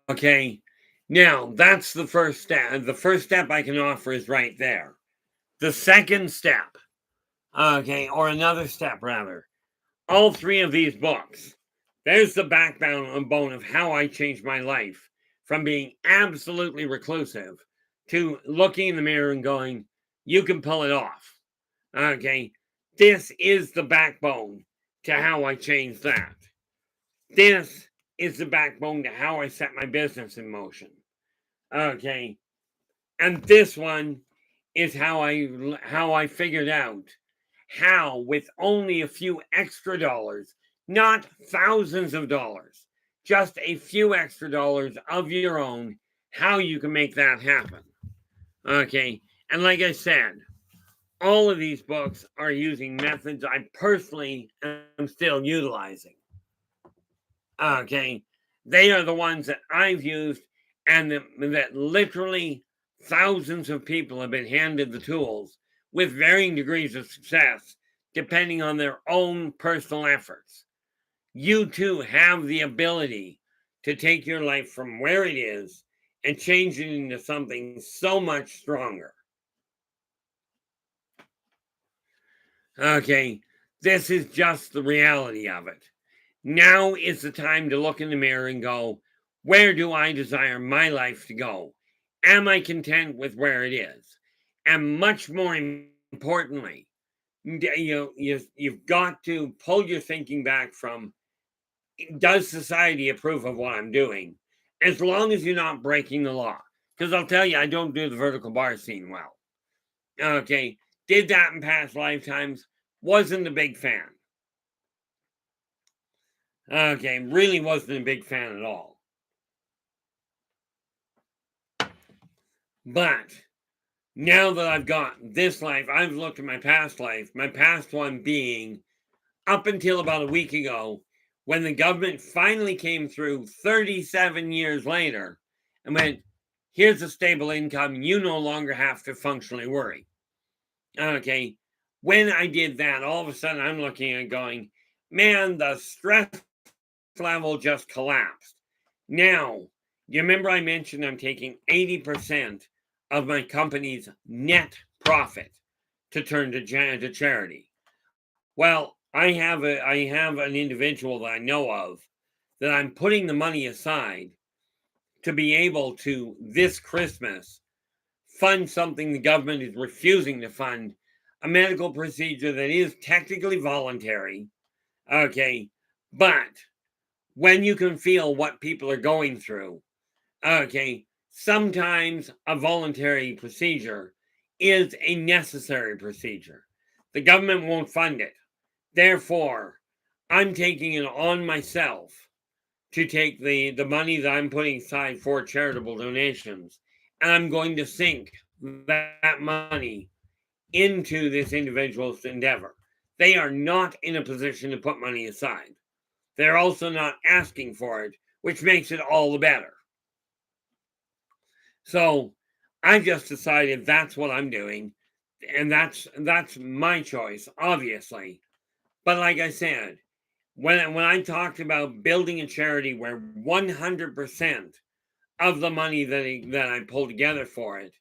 Okay. Now, that's the first step. The first step I can offer is right there. The second step, okay, or another step rather, all 3 of these books, there's the backbone of how I changed my life from being absolutely reclusive to looking in the mirror and going, you can pull it off. Okay, this is the backbone to how I changed that. This is the backbone to how I set my business in motion. Okay, and this one is how I figured out how, with only a few extra dollars, not thousands of dollars, just a few extra dollars of your own, how you can make that happen. Okay, and like I said, all of these books are using methods I personally am still utilizing. Okay, they are the ones that I've used, and that literally thousands of people have been handed the tools with varying degrees of success, depending on their own personal efforts. You too have the ability to take your life from where it is and change it into something so much stronger. Okay, this is just the reality of it. Now is the time to look in the mirror and go, where do I desire my life to go? Am I content with where it is? And much more importantly, you've got to pull your thinking back from, does society approve of what I'm doing? As long as you're not breaking the law. Because I'll tell you, I don't do the vertical bar scene well. Okay, did that in past lifetimes, wasn't a big fan. Okay, really wasn't a big fan at all. But now that I've got this life, I've looked at my past life, my past one being up until about a week ago, when the government finally came through 37 years later and went, here's a stable income, you no longer have to functionally worry. Okay, when I did that, all of a sudden I'm looking and going, man, the stress level just collapsed. Now, you remember I mentioned I'm taking 80% of my company's net profit to turn to charity. Well, I have an individual that I know of that I'm putting the money aside to be able to this Christmas fund something the government is refusing to fund, a medical procedure that is technically voluntary. Okay, but when you can feel what people are going through, okay, sometimes a voluntary procedure is a necessary procedure. The government won't fund it. Therefore, I'm taking it on myself to take the money that I'm putting aside for charitable donations, and I'm going to sink that money into this individual's endeavor. They are not in a position to put money aside. They're also not asking for it, which makes it all the better. So I just decided that's what I'm doing, and that's my choice, obviously. But like I said, when I talked about building a charity where 100% of the money that I pull together for it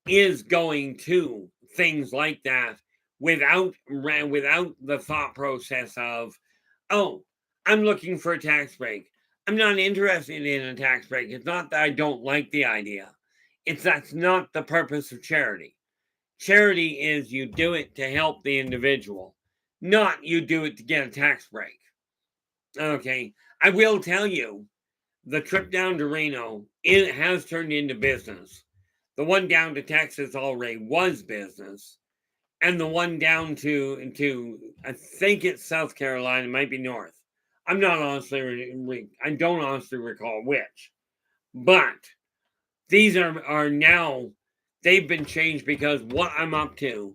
is going to things like that, without the thought process of, oh, I'm looking for a tax break. I'm not interested in a tax break. It's not that I don't like the idea. That's not the purpose of charity. Charity is you do it to help the individual, not you do it to get a tax break. Okay, I will tell you, the trip down to Reno, it has turned into business. The one down to Texas already was business, and the one down to I think it's South Carolina, it might be North. I'm not honestly, I don't honestly recall which, but these are now, they've been changed because what I'm up to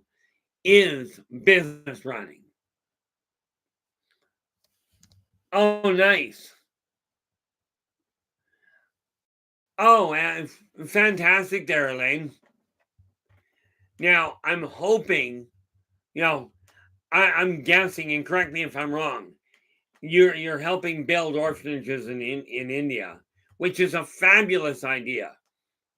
is business running. Oh, nice. Oh, fantastic there, Elaine. Now, I'm hoping, you know, I'm guessing, and correct me if I'm wrong, you're helping build orphanages in India, which is a fabulous idea.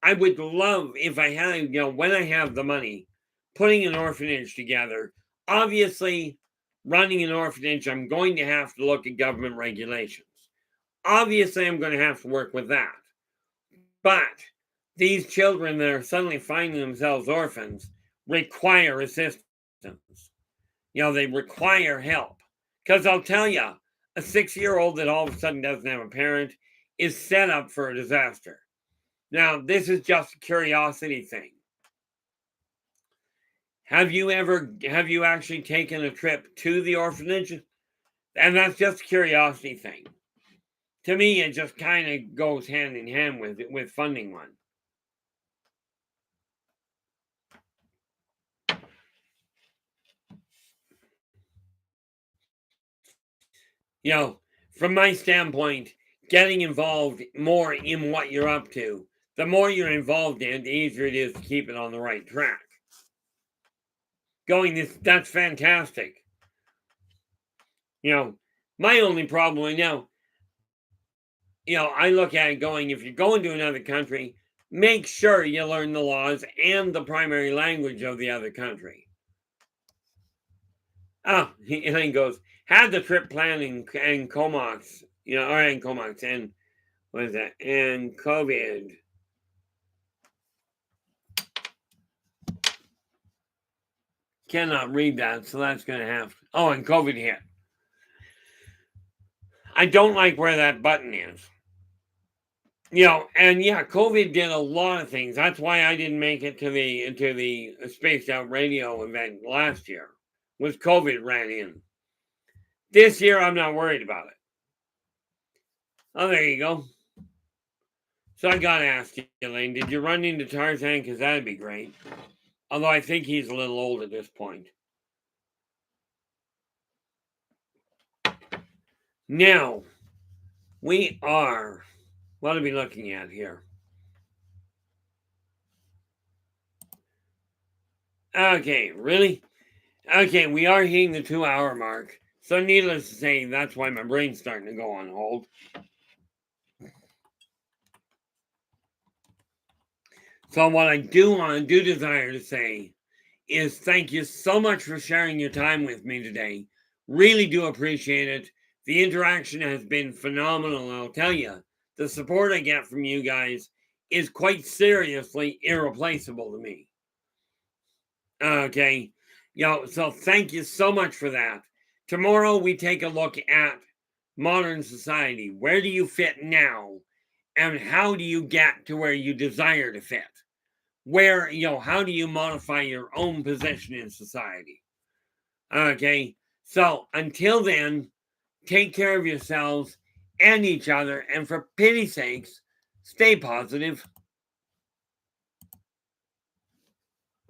I would love, if I had, when I have the money, putting an orphanage together. Obviously, running an orphanage, I'm going to have to look at government regulations. Obviously, I'm going to have to work with that. But these children that are suddenly finding themselves orphans require assistance. They require help. Because I'll tell you, a 6-year-old that all of a sudden doesn't have a parent is set up for a disaster. Now, this is just a curiosity thing. Have you actually taken a trip to the orphanage? And that's just a curiosity thing. To me, it just kind of goes hand in hand with funding one. from my standpoint, getting involved more in what you're up to. The more you're involved in, the easier it is to keep it on the right track. That's fantastic. My only problem right now, I look at it going, if you're going to another country, make sure you learn the laws and the primary language of the other country. Elaine goes, had the trip planned in Comox, or in Comox, and what is that? And COVID. Cannot read that, so that's going to have. Oh, and COVID hit. I don't like where that button is. And yeah, COVID did a lot of things. That's why I didn't make it to the Spaced Out Radio event last year. Was COVID ran in. This year, I'm not worried about it. Oh, there you go. So I got to ask you, Elaine, did you run into Tarzan? Because that'd be great. Although I think he's a little old at this point. Now, we are, what are we looking at here? Okay, really? Okay, we are hitting the 2-hour mark. So needless to say, that's why my brain's starting to go on hold. So what I do desire to say is thank you so much for sharing your time with me today. Really do appreciate it. The interaction has been phenomenal. I'll tell you, the support I get from you guys is quite seriously irreplaceable to me. Okay. So thank you so much for that. Tomorrow we take a look at modern society. Where do you fit now? And how do you get to where you desire to fit? How do you modify your own position in society? Okay. So until then, take care of yourselves and each other. And for pity's sakes, stay positive.